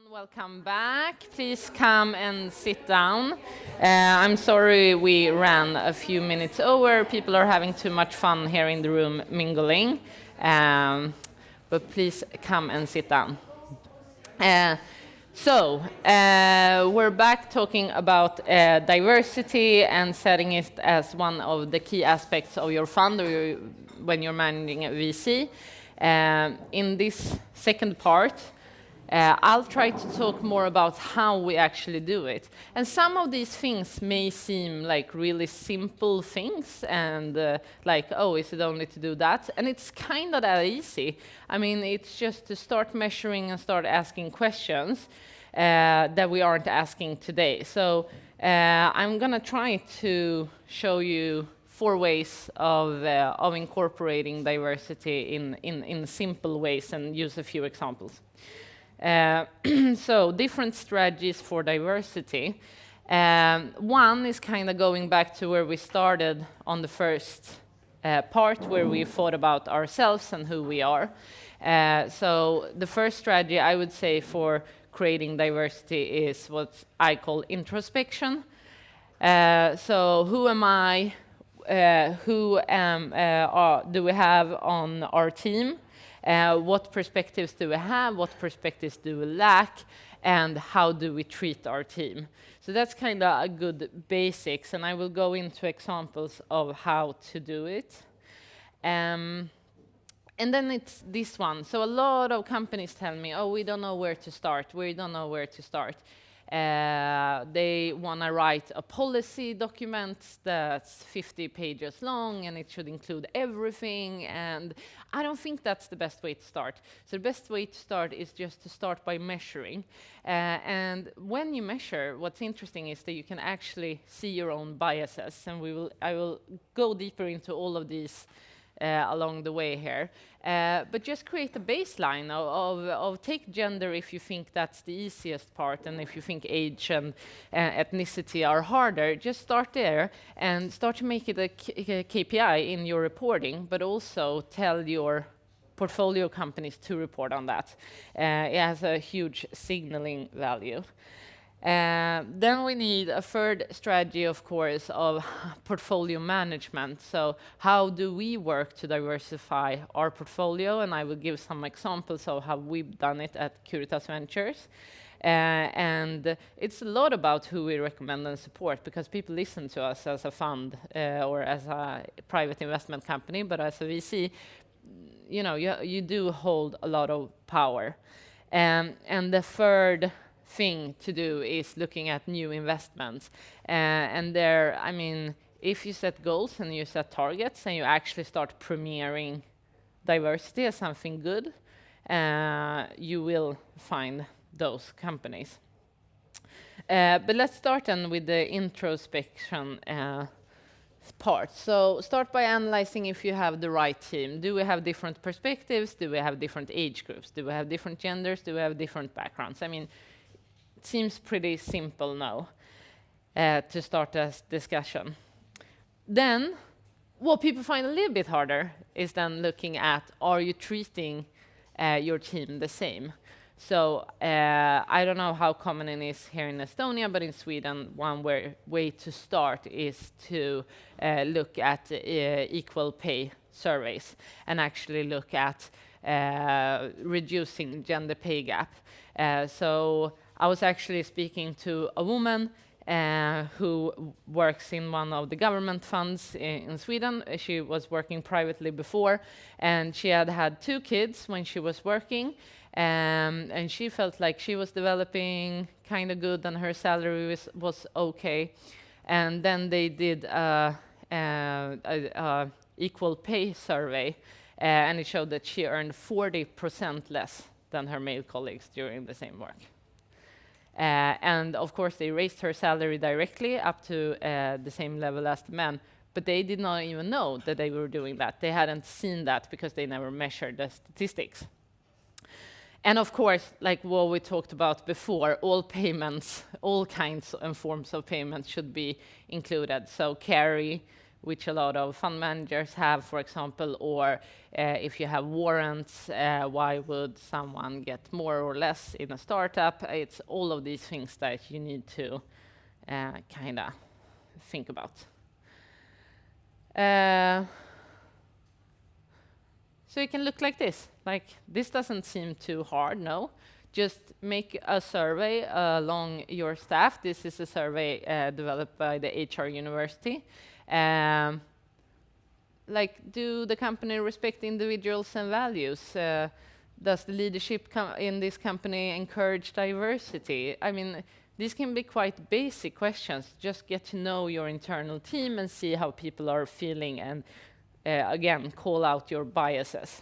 Welcome back. Please come and sit down. I'm sorry we ran a few minutes over. People are having too much fun here in the room mingling. But please come and sit down. We're back talking about diversity and setting it as one of the key aspects of your fund or when you're managing a VC. In this second part, I'll try to talk more about how we actually do it. And some of these things may seem like really simple things and like, oh, is it only to do that? And it's kind of that easy. I mean, it's just to start measuring and start asking questions that we aren't asking today. So I'm going to try to show you 4 ways of incorporating diversity in simple ways and use a few examples. So different strategies for diversity. One is kind of going back to where we started on the first part, where we thought about ourselves and who we are. So the first strategy I would say for creating diversity is what I call introspection. So who am I? Who do we have on our team? What perspectives do we have? What perspectives do we lack? And how do we treat our team? So that's kind of a good basics, and I will go into examples of how to do it. And then it's this one. So a lot of companies tell me, oh, we don't know where to start. We don't know where to start. They want to write a policy document that's 50 pages long, and it should include everything. And I don't think that's the best way to start. So the best way to start is just to start by measuring. And when you measure, what's interesting is that you can actually see your own biases. And I will go deeper into all of these along the way here. But just create a baseline of take gender if you think that's the easiest part, and if you think age and ethnicity are harder, just start there and start to make it a KPI in your reporting, but also tell your portfolio companies to report on that. It has a huge signaling value. Then we need a third strategy, of course, of portfolio management. So how do we work to diversify our portfolio? And I will give some examples of how we've done it at Curitas Ventures. And it's a lot about who we recommend and support, because people listen to us as a fund or as a private investment company, but as a VC, you know, you do hold a lot of power. And the third thing to do is looking at new investments. And there, I mean, if you set goals and you set targets and you actually start premiering diversity as something good, you will find those companies. But let's start then with the introspection part. So start by analyzing if you have the right team. Do we have different perspectives? Do we have different age groups? Do we have different genders? Do we have different backgrounds? I mean, it seems pretty simple now to start a discussion. Then, what people find a little bit harder is then looking at, are you treating your team the same? So I don't know how common it is here in Estonia, but in Sweden, one way to start is to look at equal pay surveys and actually look at reducing gender pay gap. So I was actually speaking to a woman who works in one of the government funds in Sweden. She was working privately before, and she had had 2 kids when she was working. And she felt like she was developing kind of good and her salary was okay. And then they did a equal pay survey, and it showed that she earned 40% less than her male colleagues during the same work. And of course, they raised her salary directly up to the same level as the men, but they did not even know that they were doing that. They hadn't seen that because they never measured the statistics. And of course, like what we talked about before, all payments, all kinds and forms of payments should be included. So carry, which a lot of fund managers have, for example, or if you have warrants, why would someone get more or less in a startup? It's all of these things that you need to kind of think about. So it can look like this. Like, this doesn't seem too hard, no? Just make a survey along your staff. This is a survey developed by the HR University. Like, do the company respect individuals and values? Does the leadership in this company encourage diversity? I mean, these can be quite basic questions. Just get to know your internal team and see how people are feeling, and again, call out your biases.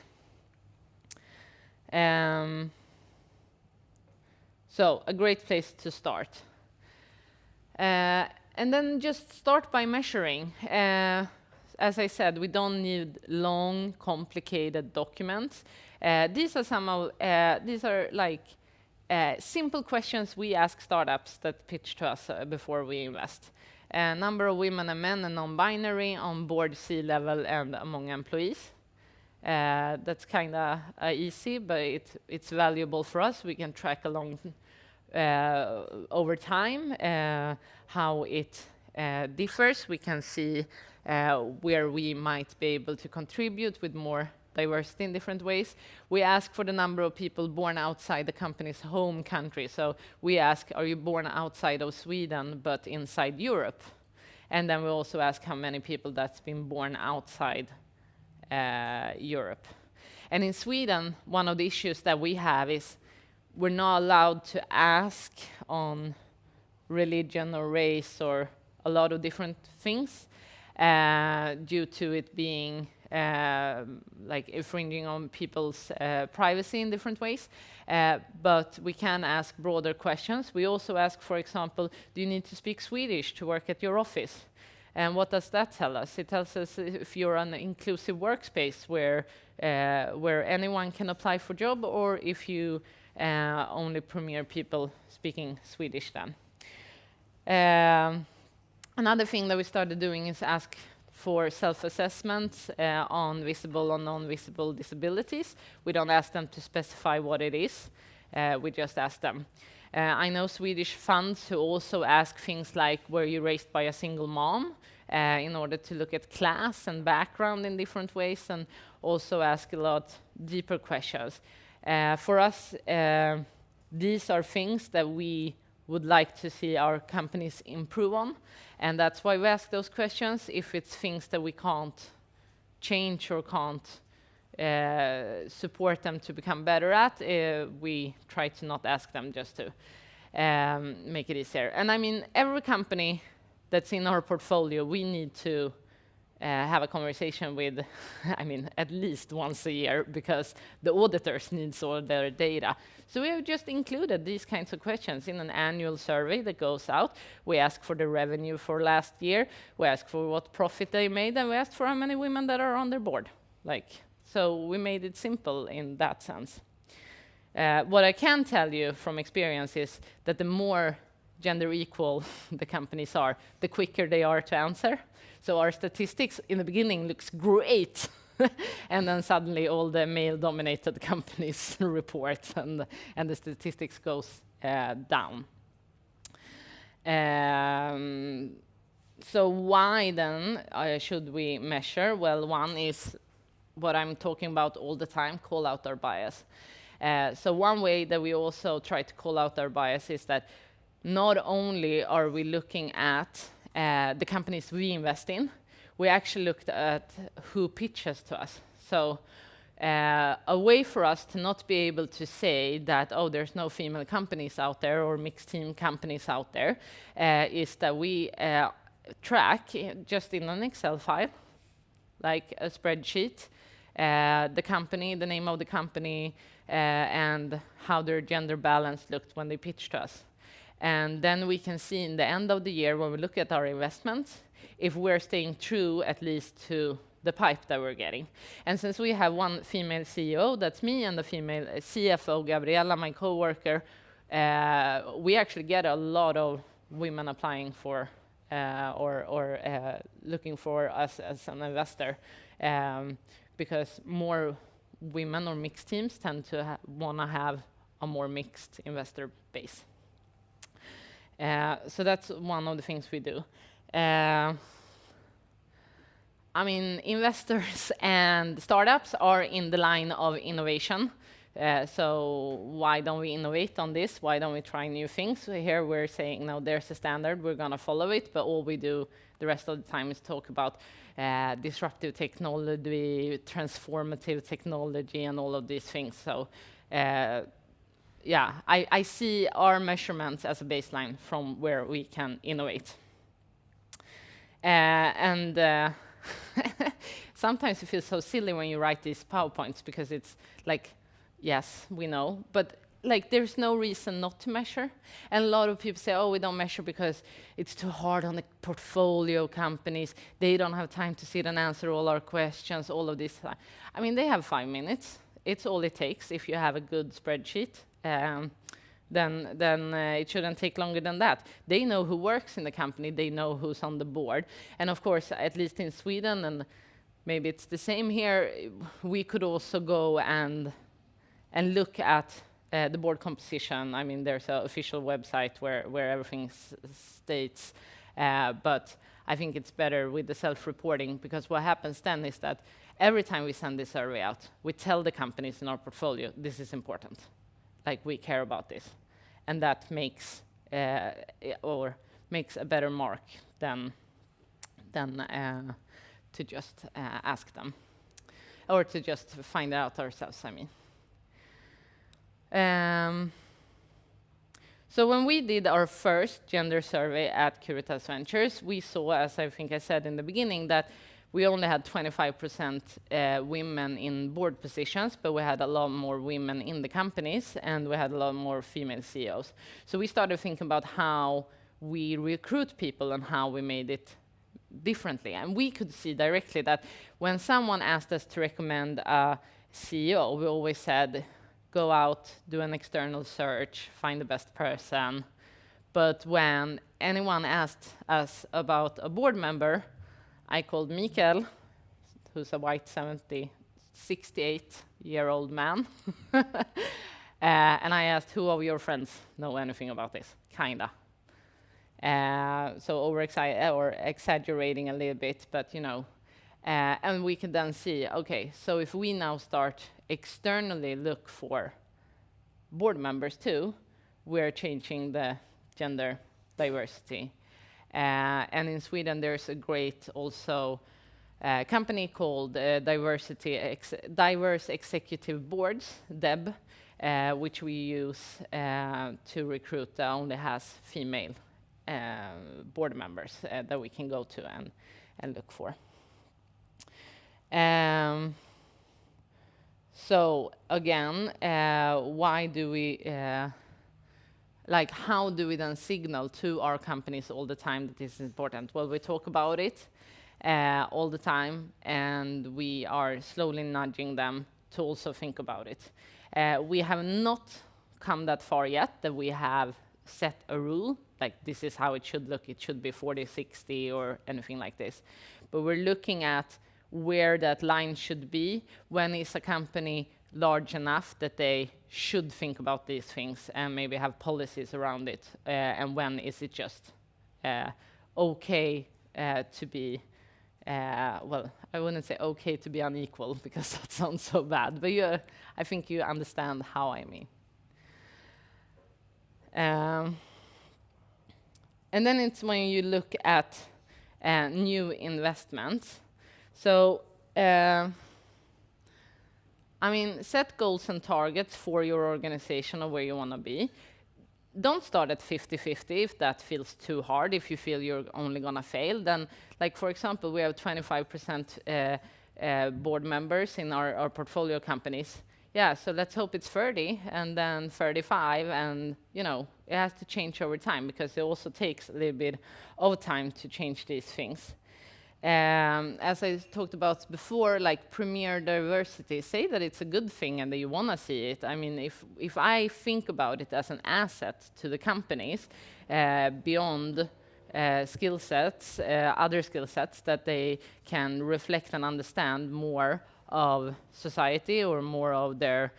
So a great place to start. And then just start by measuring. As I said, we don't need long, complicated documents. These are like simple questions we ask startups that pitch to us before we invest. Number of women and men and non-binary on board, C-level, and among employees. That's kind of easy, but it's valuable for us. We can track along over time how it differs. We can see where we might be able to contribute with more diversity in different ways. We ask for the number of people born outside the company's home country. So we ask, are you born outside of Sweden but inside Europe? And then we also ask how many people that's been born outside Europe. And in Sweden, one of the issues that we have is we're not allowed to ask on religion or race or a lot of different things, due to it being like infringing on people's privacy in different ways. But we can ask broader questions. We also ask, for example, do you need to speak Swedish to work at your office? And what does that tell us? It tells us if you're an inclusive workspace where anyone can apply for job, or if you only premier people speaking Swedish then. Another thing that we started doing is ask for self-assessments on visible and non-visible disabilities. We don't ask them to specify what it is, we just ask them. I know Swedish funds who also ask things like, were you raised by a single mom? In order to look at class and background in different ways, and also ask a lot deeper questions. For us, these are things that we would like to see our companies improve on, and that's why we ask those questions. If it's things that we can't change or can't support them to become better at, we try to not ask them, just to make it easier. And I mean, every company that's in our portfolio, we need to have a conversation with, I mean, at least once a year, because the auditors needs all their data. So we have just included these kinds of questions in an annual survey that goes out. We ask for the revenue for last year, we ask for what profit they made, and we ask for how many women that are on their board. So we made it simple in that sense. What I can tell you from experience is that the more gender equal the companies are, the quicker they are to answer. So our statistics in the beginning looks great, and then suddenly all the male-dominated companies report, and the statistics goes down. So why then should we measure? Well, one is what I'm talking about all the time, call out our bias. So one way that we also try to call out our bias is that not only are we looking at the companies we invest in, we actually looked at who pitches to us. So a way for us to not be able to say that, oh, there's no female companies out there or mixed team companies out there, is that we track just in an Excel file, like a spreadsheet, the company, the name of the company, and how their gender balance looked when they pitched to us. And then we can see in the end of the year, when we look at our investments, if we're staying true at least to the pipe that we're getting. And since we have one female CEO, that's me, and the female CFO, Gabriella, my coworker, we actually get a lot of women applying for or looking for us as an investor, because more women or mixed teams tend to want to have a more mixed investor base. So that's one of the things we do. I mean, investors and startups are in the line of innovation. So why don't we innovate on this? Why don't we try new things? So here we're saying, no, there's a standard, we're going to follow it, but all we do the rest of the time is talk about disruptive technology, transformative technology, and all of these things. So yeah, I see our measurements as a baseline from where we can innovate. Sometimes it feels so silly when you write these PowerPoints, because it's like, yes, we know, but like there's no reason not to measure. And a lot of people say, oh, we don't measure because it's too hard on the portfolio companies. They don't have time to sit and answer all our questions, all of this. I mean, they have 5 minutes. It's all it takes if you have a good spreadsheet. Then it shouldn't take longer than that. They know who works in the company, they know who's on the board. And of course, at least in Sweden, and maybe it's the same here, we could also go and look at the board composition. I mean, there's an official website where everything states, but I think it's better with the self-reporting, because what happens then is that every time we send this survey out, we tell the companies in our portfolio, this is important. Like, we care about this, and that makes makes a better mark than to just ask them, or to just find out ourselves, I mean. So when we did our first gender survey at Curitas Ventures, we saw, as I think I said in the beginning, that we only had 25% women in board positions, but we had a lot more women in the companies, and we had a lot more female CEOs. So we started thinking about how we recruit people and how we made it differently. And we could see directly that when someone asked us to recommend a CEO, we always said, go out, do an external search, find the best person. But when anyone asked us about a board member, I called Mikael, who's a white 68-year-old man. And I asked, who of your friends know anything about this? Kinda. So exaggerating a little bit, but you know. And we can then see, okay, so if we now start externally look for board members too, we're changing the gender diversity. And in Sweden, there's a great also company called Diverse Executive Boards, DEB, which we use to recruit that only has female board members that we can go to and look for. So again, why do we how do we then signal to our companies all the time that this is important? Well, we talk about it all the time, and we are slowly nudging them to also think about it. We have not come that far yet that we have set a rule, like this is how it should look, it should be 40-60 or anything like this. But we're looking at where that line should be, when is a company large enough that they should think about these things and maybe have policies around it, and when is it just okay to be, well, I wouldn't say okay to be unequal, because that sounds so bad, but I think you understand how I mean. And then it's when you look at new investments. So, I mean, set goals and targets for your organization of where you want to be. Don't start at 50-50 if that feels too hard. If you feel you're only going to fail, then, like, for example, we have 25% board members in our portfolio companies. Yeah, so let's hope it's 30 and then 35, and, you know, it has to change over time, because it also takes a little bit of time to change these things. As I talked about before, like premier diversity, say that it's a good thing and that you want to see it. I mean, if I think about it as an asset to the companies, beyond skill sets, other skill sets that they can reflect and understand more of society or more of their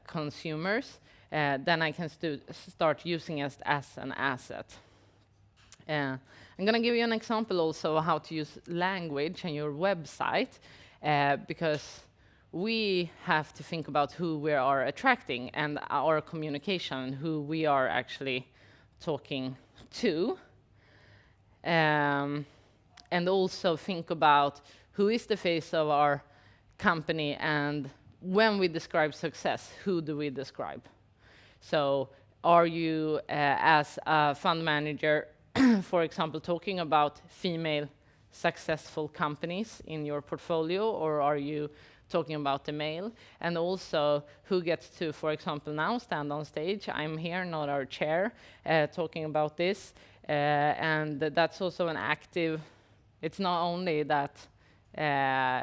consumers, then I can start using it as an asset. I'm going to give you an example also of how to use language on your website, because we have to think about who we are attracting and our communication, who we are actually talking to. And also think about who is the face of our company, and when we describe success, who do we describe? So are you, as a fund manager, for example, talking about female successful companies in your portfolio, or are you talking about the male? And also, who gets to, for example, now stand on stage? I'm here, not our chair, talking about this. And that's also an active, it's not only that,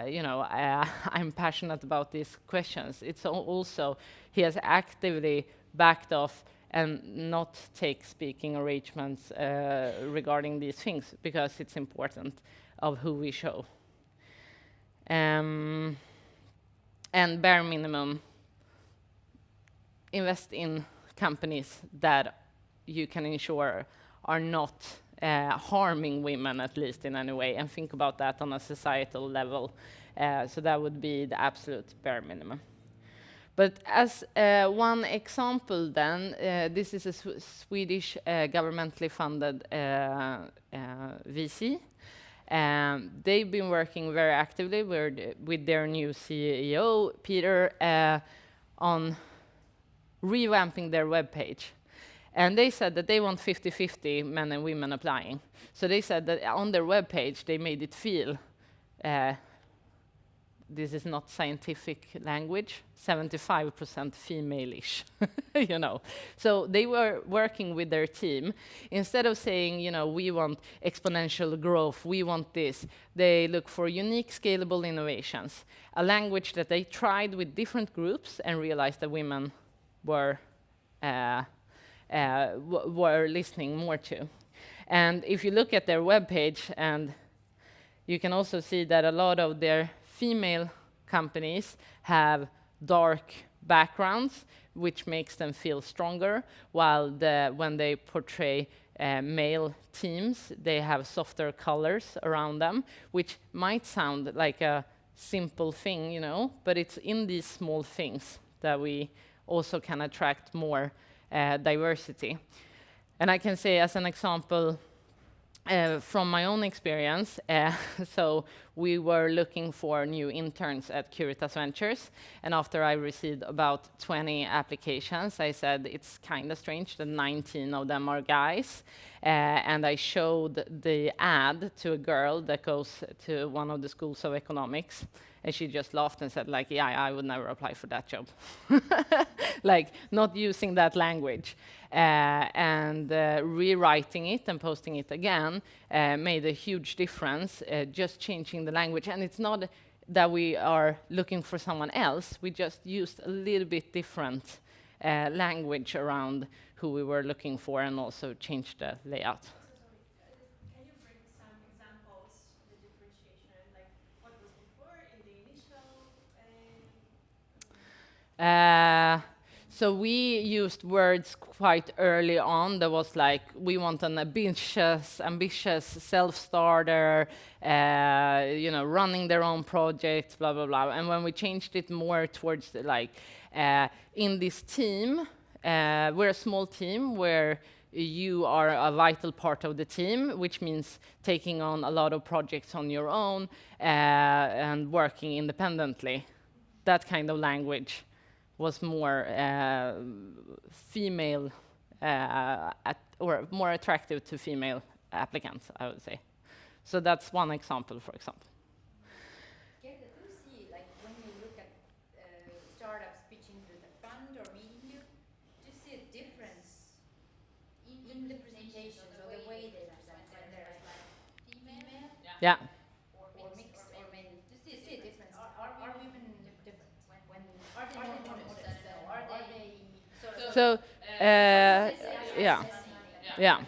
you know, I'm passionate about these questions. It's also, he has actively backed off and not take speaking arrangements regarding these things, because it's important of who we show. And bare minimum, invest in companies that you can ensure are not harming women, at least in any way, and think about that on a societal level. So that would be the absolute bare minimum. But as one example then, this is a Swedish governmentally funded VC. They've been working very actively with their new CEO, Peter, on revamping their webpage. And they said that they want 50-50 men and women applying. So they said that on their webpage, they made it feel, this is not scientific language, 75% female-ish, you know. So they were working with their team. Instead of saying, you know, we want exponential growth, we want this, they look for unique, scalable innovations, a language that they tried with different groups and realized that women were listening more to. And if you look at their webpage, and you can also see that a lot of their female companies have dark backgrounds, which makes them feel stronger, while when they portray male teams, they have softer colors around them, which might sound like a simple thing, you know, but it's in these small things that we also can attract more diversity. And I can say as an example, from my own experience, so we were looking for new interns at Curitas Ventures, and after I received about 20 applications, I said it's kind of strange that 19 of them are guys, and I showed the ad to a girl that goes to one of the schools of economics, and she just laughed and said, like, yeah, I would never apply for that job. Like, not using that language. And rewriting it and posting it again made a huge difference, just changing the language. And it's not that we are looking for someone else, we just used a little bit different language around who we were looking for and also changed the layout. Can you bring some examples, the differentiation, like what was before in the initial? So we used words quite early on that was like, we want an ambitious self-starter, you know, running their own projects, blah, blah, blah. And when we changed it more towards the, like, in this team, we're a small team where you are a vital part of the team, which means taking on a lot of projects on your own and working independently. That kind of language was more female or more attractive to female applicants, I would say. So that's one example, for example. Gerda, do you see, like, when you look at startups pitching to the fund or meeting you, do you see a difference in the presentations or the way they present, when they're like female? Yeah. Or mixed or male? Do you see a difference? Are women different? When are they more modest? Are they So, yeah. Yeah.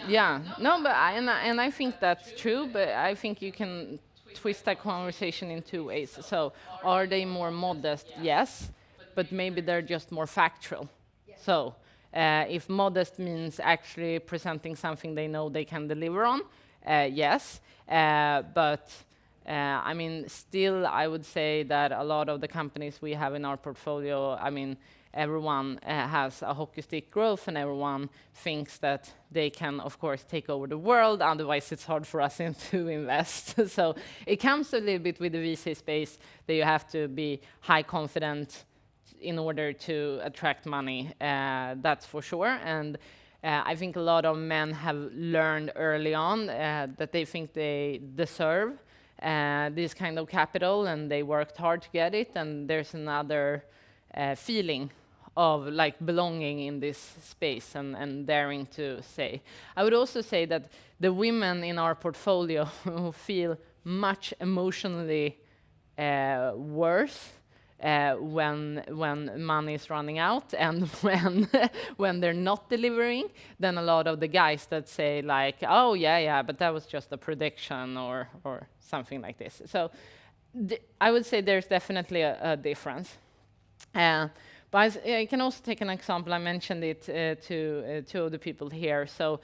Yeah, no, but I think that's true, but I think you can twist that conversation in two ways. So, are they more modest? Yes, but maybe they're just more factual. So, if modest means actually presenting something they know they can deliver on, yes, but I mean, still, I would say that a lot of the companies we have in our portfolio, I mean, everyone has a hockey stick growth, and everyone thinks that they can, of course, take over the world. Otherwise, it's hard for us to invest. So it comes a little bit with the VC space that you have to be high confident in order to attract money. That's for sure. And I think a lot of men have learned early on that they think they deserve this kind of capital, and they worked hard to get it, and there's another feeling of like belonging in this space and daring to say. I would also say that the women in our portfolio who feel much emotionally worse when money is running out and when they're not delivering, than a lot of the guys that say like, oh yeah, but that was just a prediction or something like this. So I would say there's definitely a difference. But I can also take an example. I mentioned it to two of the people here. So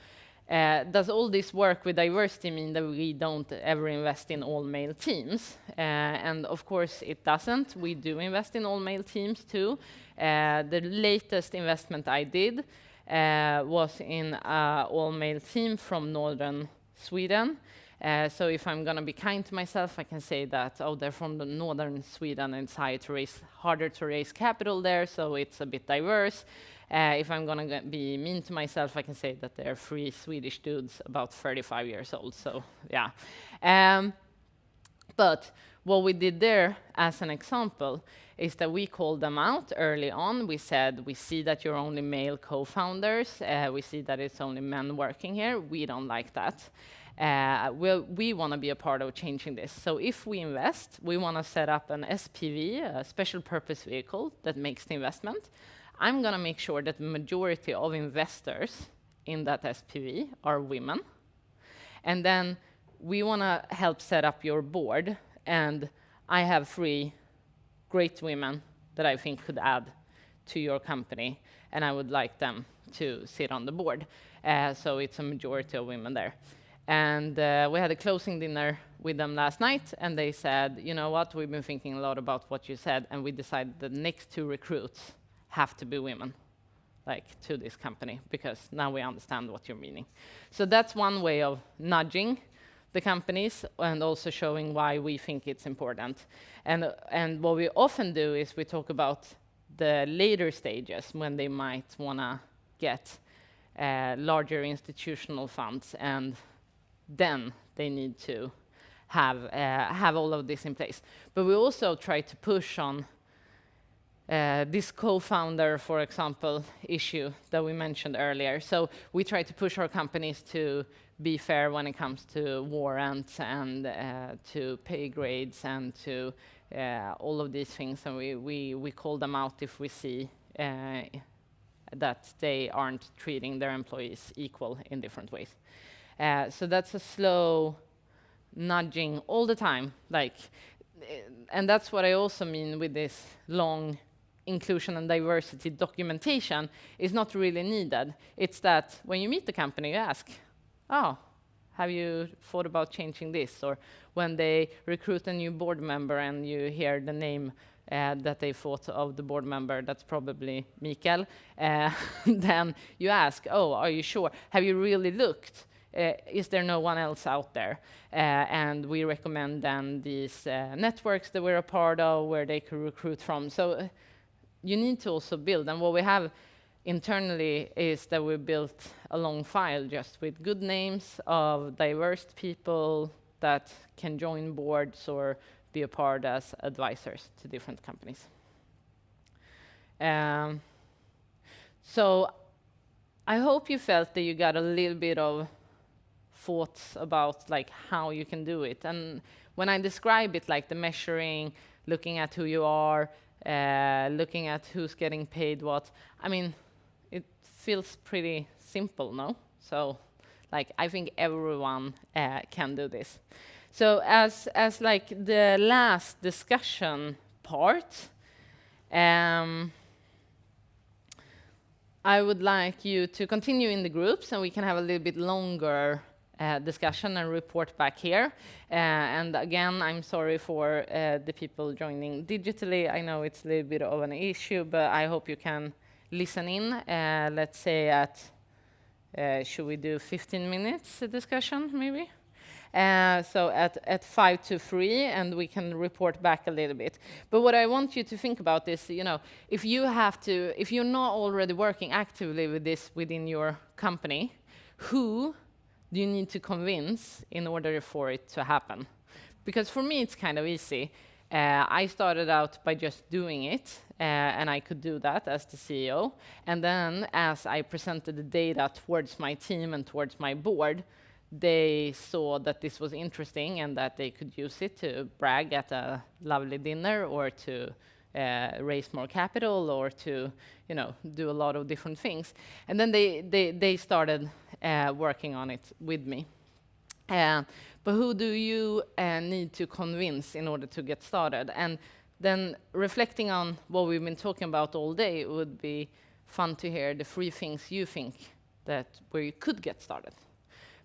does all this work with diversity mean that we don't ever invest in all male teams? And of course it doesn't. We do invest in all male teams too. The latest investment I did was in an all male team from northern Sweden. So if I'm going to be kind to myself, I can say that, oh, they're from the northern Sweden, and it's harder to raise capital there, so it's a bit diverse. If I'm going to be mean to myself, I can say that they're 3 Swedish dudes about 35 years old. So, yeah. But what we did there, as an example, is that we called them out early on. We said, we see that you're only male co-founders. We see that it's only men working here. We don't like that. We want to be a part of changing this. So if we invest, we want to set up an SPV, a special purpose vehicle that makes the investment. I'm going to make sure that the majority of investors in that SPV are women. And then we want to help set up your board. And I have 3 great women that I think could add to your company. And I would like them to sit on the board. So it's a majority of women there. And we had a closing dinner with them last night, and they said, you know what, we've been thinking a lot about what you said, and we decided the next 2 recruits have to be women, like, to this company, because now we understand what you're meaning. So that's one way of nudging the companies and also showing why we think it's important. And what we often do is we talk about the later stages when they might want to get larger institutional funds, and then they need to have all of this in place. But we also try to push on this co-founder, for example, issue that we mentioned earlier. So we try to push our companies to be fair when it comes to warrants and to pay grades and to all of these things. And we call them out if we see that they aren't treating their employees equal in different ways. So that's a slow nudging all the time, and that's what I also mean with this long inclusion and diversity documentation is not really needed. It's that when you meet the company, you ask, oh, have you thought about changing this? Or when they recruit a new board member and you hear the name that they thought of the board member, that's probably Mikael, then you ask, oh, are you sure? Have you really looked? Is there no one else out there? And we recommend then these networks that we're a part of where they could recruit from. So you need to also build. And what we have internally is that we built a long file just with good names of diverse people that can join boards or be a part as advisors to different companies. So I hope you felt that you got a little bit of thoughts about how you can do it. And when I describe it, like the measuring, looking at who you are, looking at who's getting paid what, I mean, it feels pretty simple, no? So I think everyone can do this. So as the last discussion part, I would like you to continue in the groups, and we can have a little bit longer discussion and report back here. And again, I'm sorry for the people joining digitally. I know it's a little bit of an issue, but I hope you can listen in. Let's say at, should we do 15 minutes discussion, maybe? So at 5 to 3, and we can report back a little bit. But what I want you to think about is, if you're not already working actively with this within your company, who do you need to convince in order for it to happen? Because for me, it's kind of easy. I started out by just doing it, and I could do that as the CEO. And then as I presented the data towards my team and towards my board, they saw that this was interesting and that they could use it to brag at a lovely dinner or to raise more capital or to do a lot of different things. And then they started working on it with me. But who do you need to convince in order to get started? And then reflecting on what we've been talking about all day, it would be fun to hear the 3 things you think that where you could get started.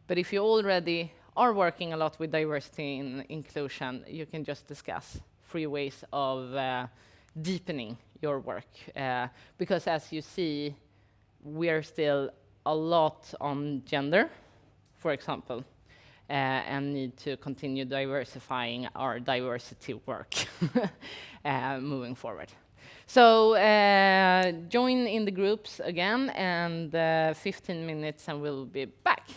But if you already are working a lot with diversity and inclusion, you can just discuss 3 ways of deepening your work. Because as you see, we are still a lot on gender, for example. and need to continue diversifying our diversity work moving forward. So join in the groups again, and 15 minutes and we'll be back.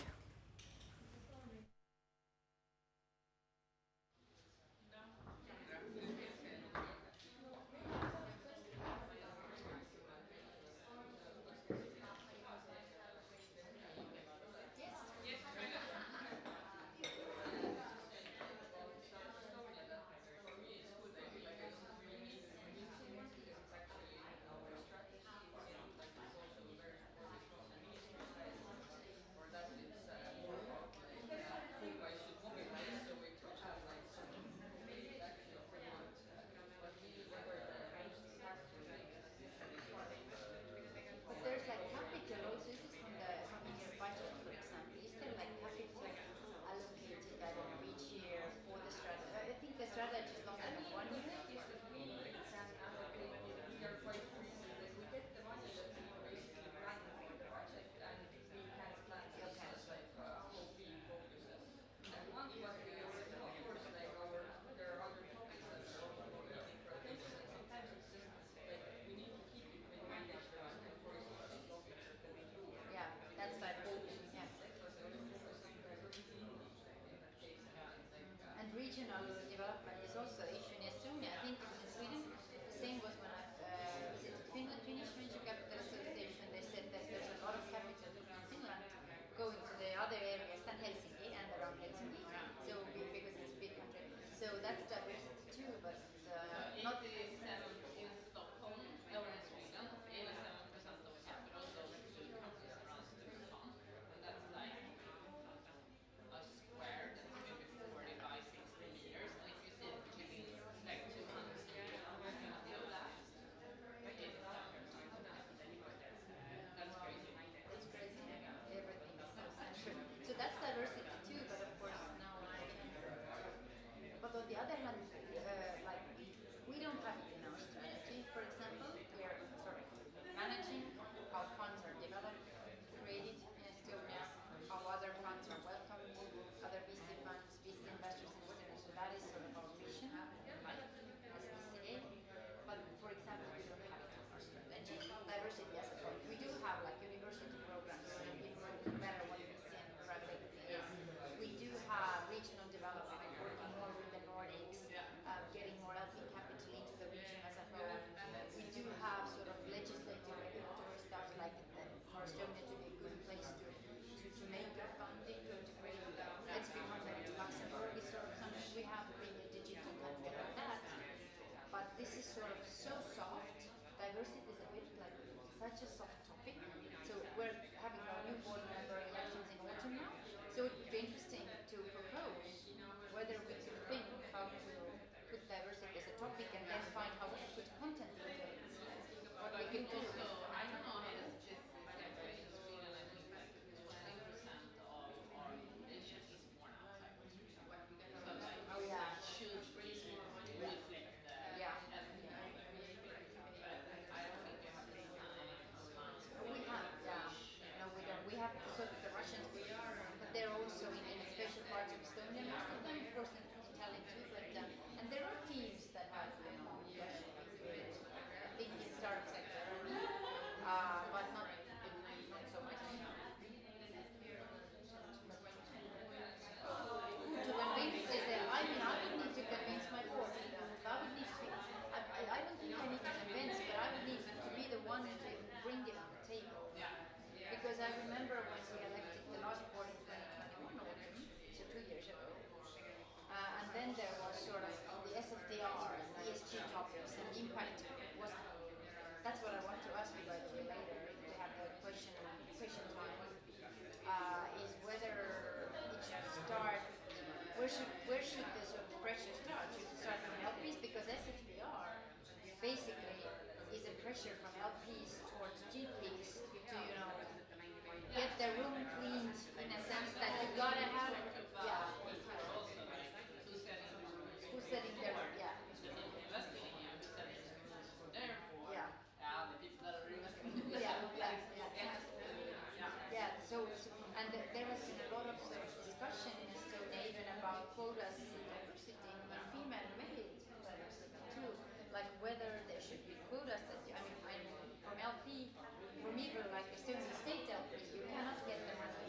like Estonian state LP, you cannot get the money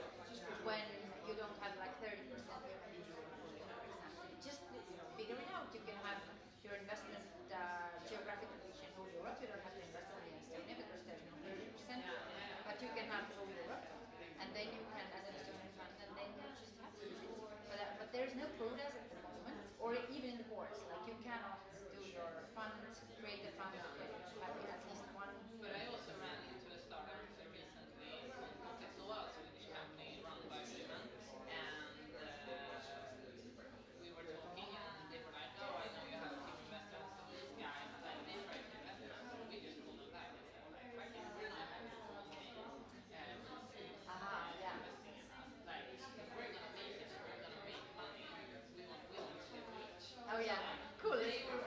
when you don't have like 30% human portfolio, for example. Just figure it out. You can have your investment geographical region whole Europe. You don't have to invest only in Estonia because there's no 30%, but you can have whole Europe, and then you can, as an Estonian fund, and then you just have to use it. But there's no quotas at the moment, or even in the boards. Like you cannot do your fund, create a fund, have at least one. But I also ran into a startup recently, Palo Alto, Swedish company run by women, and we were talking, and they were like, "Oh, I know you have a team investor, so these guys like they try to invest in us, so we just call them back and said, like, fuck it, we're not having a whole game, Yeah. investing in us. Like, if we're gonna make it, we're gonna make money. We want to get rich." Oh yeah, cool. They were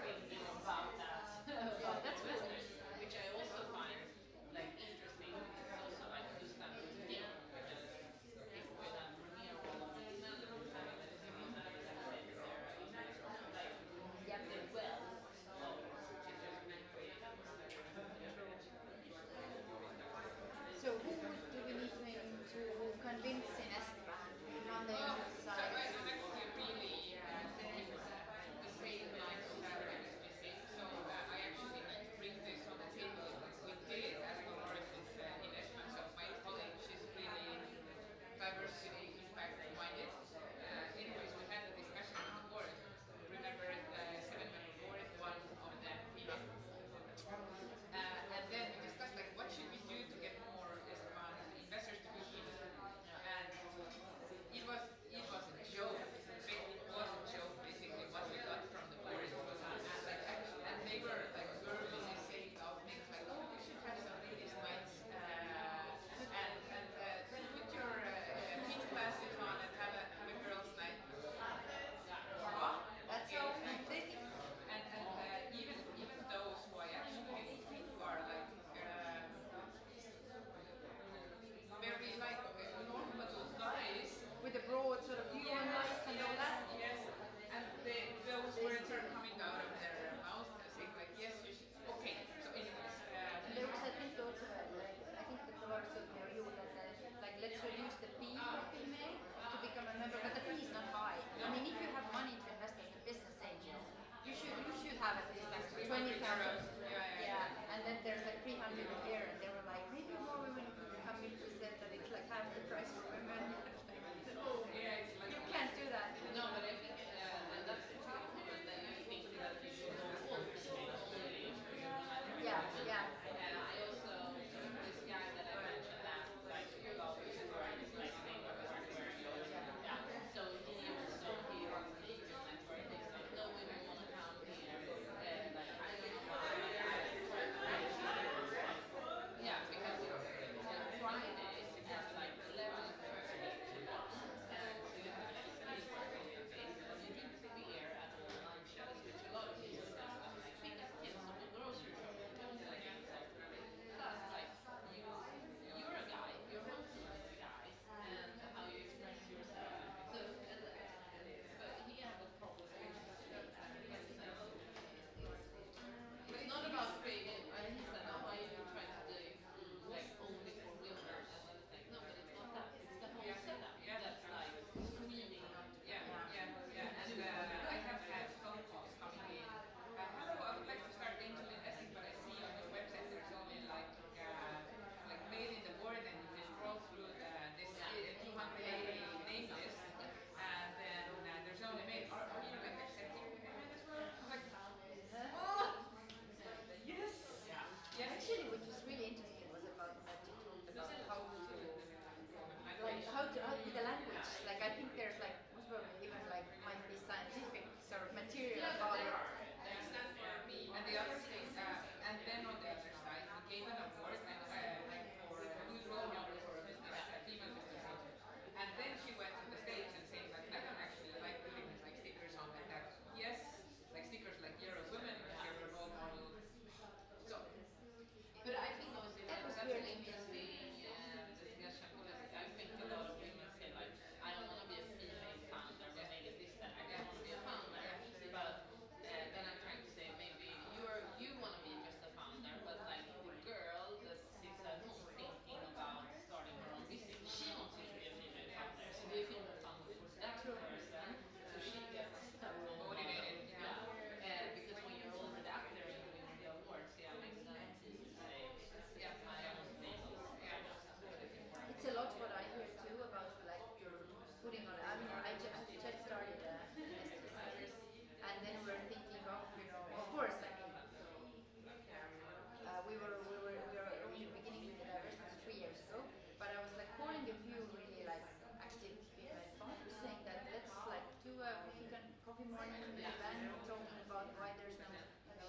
coffee morning event talking about why there's no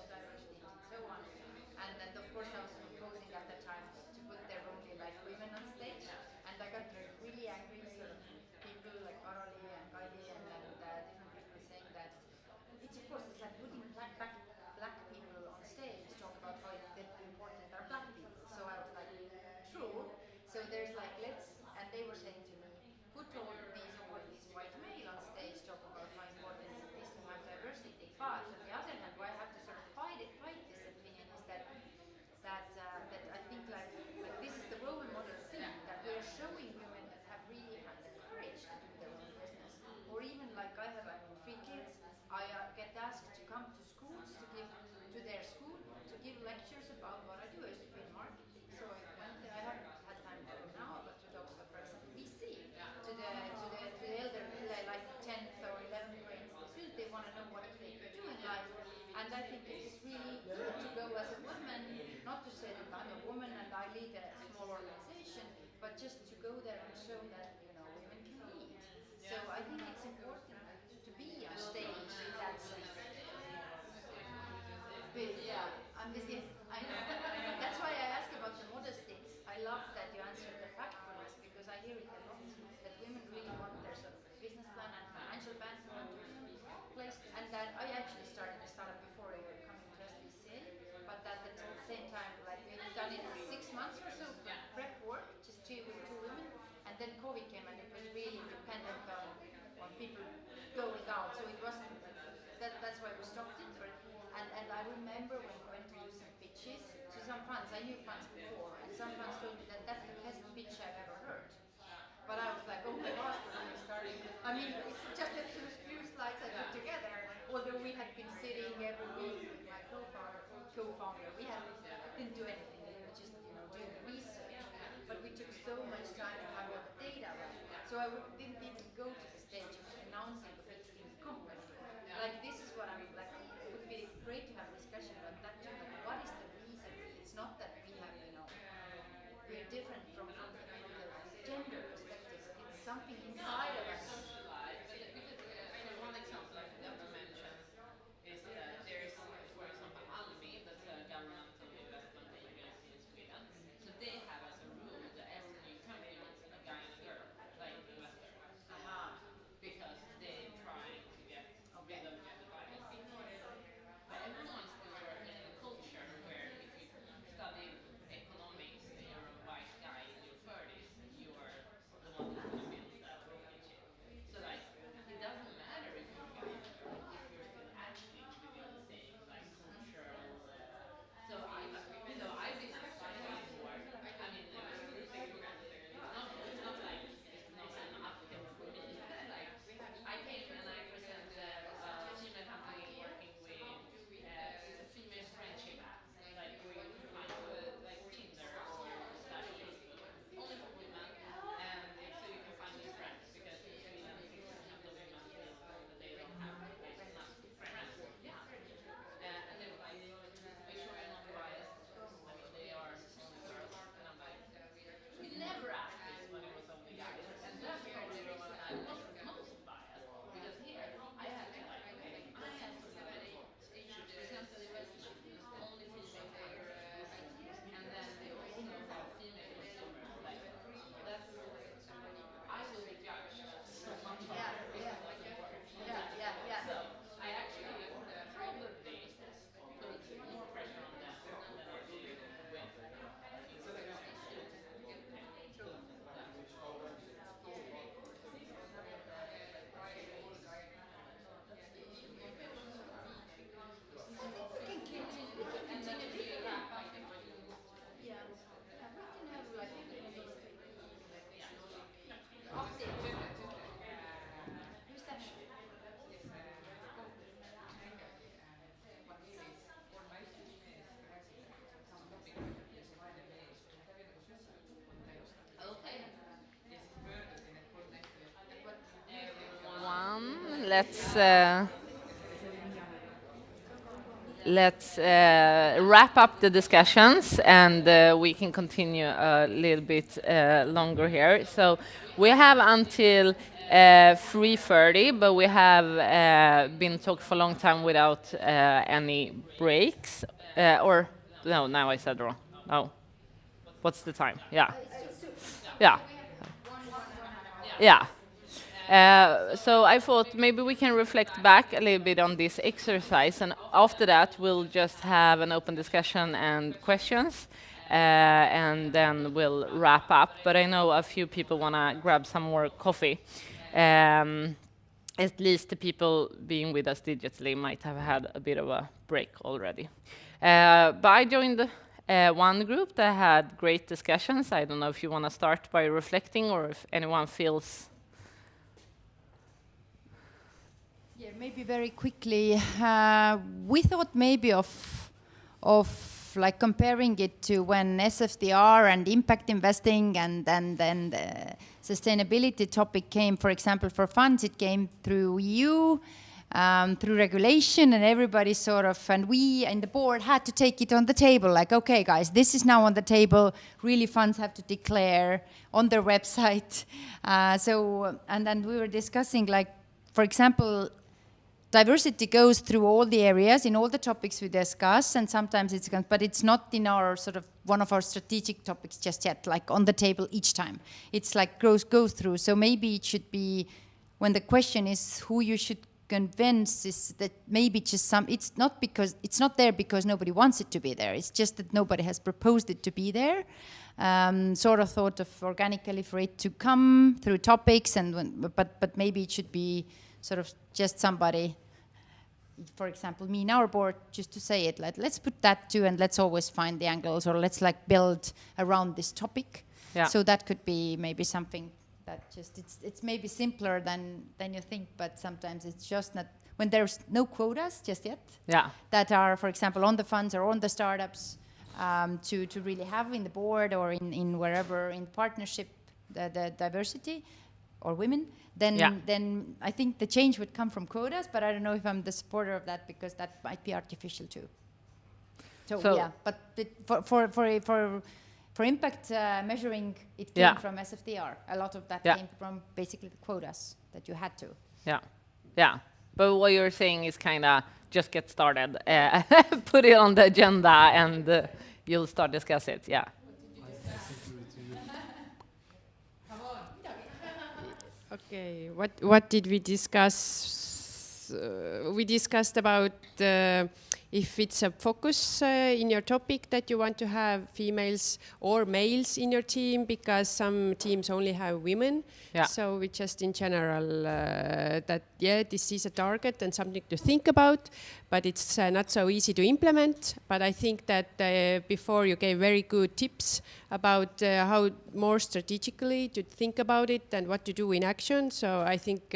diversity and so on. And then of course I was proposing at the time to put there only like women on stage. And I got really angry sort of people like Karoli and Kaidi and different people saying that it's of course it's like putting black people on stage talk about how important are black people. So I was like, true. So there's like and they were saying to me, put all these white male on stage talk about how important it is to have diversity. But on the other hand, why I have to sort of fight this opinion is that I think like this is the role model thing that we are showing women that have really had the courage to do their own business. Or even like I have 3 kids, I get asked to come to schools to give to their school to give lectures about what I do. I used to be in marketing, so I went there. I haven't had time to go now, but to talk about, for example, VC to the elder like 10th or 11th grade students. They want to know what they could do in life, and I think it is really good to go as a woman. Not to say that I'm a woman and I lead a small organization, but just to go there and show that women can lead. So I think it's important to be on stage in that sense. Yeah, yes, I know. That's why I ask about the modesty. I love that you answered the factfulness because I hear it a lot that women really want their sort of business plan and financial plan placed, and that I actually started a startup before coming to SVCA, but at the same time, like we've done it 6 months or so, prep work, just with 2 women, and then COVID came and it was really dependent on people going out, so it wasn't. That's why we stopped it. And I remember when we went to do some pitches to some funds. I knew funds before, and some funds told me that that's the best pitch I've ever heard. But I was like, oh my gosh, we're only starting. I mean, it's just a few slides I put together. Although we had been sitting every week with my co-founder, we didn't do anything. We were just doing the research. But we took so much time to have all the data right. So I didn't even go to the stage of announcing the pitch in the company. Like this is what I'm like. It would be great to have a discussion about that too. Like, what is the reason? It's not that we have, we're different from the gender perspective. It's something inside of us. One example I forgot to mention is that there's, for example, Almi, that's a governmental investment agency in Sweden. So they have as a rule that every new company wants a guy and a girl, like investor. Because they're trying to get rid of gender bias. But everyone wants to work in a culture where if you study economics and you're a white guy in your 30s, you are the one that's going to build that relationship. So like, it doesn't matter if you're a guy or a girl, if you're still acting within the same like cultural. So I've been asked by before. I mean, it's not like it's not an uphill for me. Like I came and I presented a female company working with it's a female friendship app, like where you can find like Tinder or slash Facebook, only for women, and so you can find these friends because in Sweden 60% of women feel that they don't have like enough friends. Yeah, and they were like, "Are you sure you're not biased? I mean, they are only girls," and I'm like, "We never asked this when it was only guys," and that's probably the one I was most biased because here I had to like, okay, I have to present the investment is only female founders, and then they also have female consumers. Like that's, I will be judged so much harder if it doesn't work. So I actually probably put more pressure on them than I do with Let's let's wrap up the discussions, and we can continue a little bit longer here. So we have until 3:30, but we have been talking for a long time without any breaks. Or no, now I said wrong. No, what's the time? Yeah, yeah, yeah. So I thought maybe we can reflect back a little bit on this exercise, and after that we'll just have an open discussion and questions, and then we'll wrap up. But I know a few people want to grab some more coffee. At least the people being with us digitally might have had a bit of a break already. But I joined one group that had great discussions. I don't know if you want to start by reflecting, or if anyone feels... Yeah, maybe very quickly. We thought maybe of like comparing it to when SFDR and impact investing and then the sustainability topic came. For example, for funds, it came through EU, through regulation, and everybody sort of, and we in the board had to take it on the table. Like, okay, guys, this is now on the table. Really, funds have to declare on their website. And then we were discussing, like, for example, diversity goes through all the areas in all the topics we discuss, and sometimes but it's not in our sort of one of our strategic topics just yet, like on the table each time. It's like goes through. So maybe it should be, when the question is who you should convince, is that maybe just it's not there because nobody wants it to be there. It's just that nobody has proposed it to be there. Sort of thought of organically for it to come through topics, but maybe it should be sort of just somebody, for example, me in our board, just to say it, like, let's put that too, and let's always find the angles, or let's like build around this topic. Yeah. So that could be maybe something that just, it's maybe simpler than you think, but sometimes it's just not, when there's no quotas just yet, Yeah. that are, for example, on the funds or on the startups, to really have in the board or in wherever, in partnership, the diversity or women, then I think the change would come from quotas, but I don't know if I'm the supporter of that, because that might be artificial too. So yeah, but for impact measuring, it came from SFDR. A lot of that came from basically the quotas that you had to. Yeah, yeah. But what you're saying is kind of just get started, put it on the agenda, and you'll start discuss it. Yeah. Okay, what did we discuss? We discussed about if it's a focus in your topic that you want to have females or males in your team, because some teams only have women. Yeah. So we just in general that, yeah, this is a target and something to think about, but it's not so easy to implement. But I think that before you gave very good tips about how more strategically to think about it and what to do in action. So I think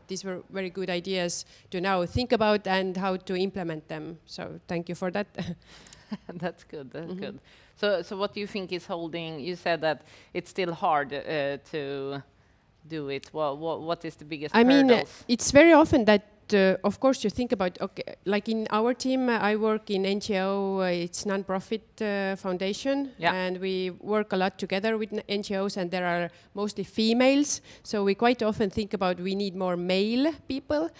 these were very good ideas to now think about and how to implement them. So thank you for that. That's good. That's good. So what do you think is holding? You said that it's still hard to do it. Well, what is the biggest hurdles? I mean, it's very often that, of course, you think about, okay, like in our team, I work in NGO, it's non-profit foundation, and we work a lot together with NGOs, and there are mostly females. So we quite often think about we need more male people.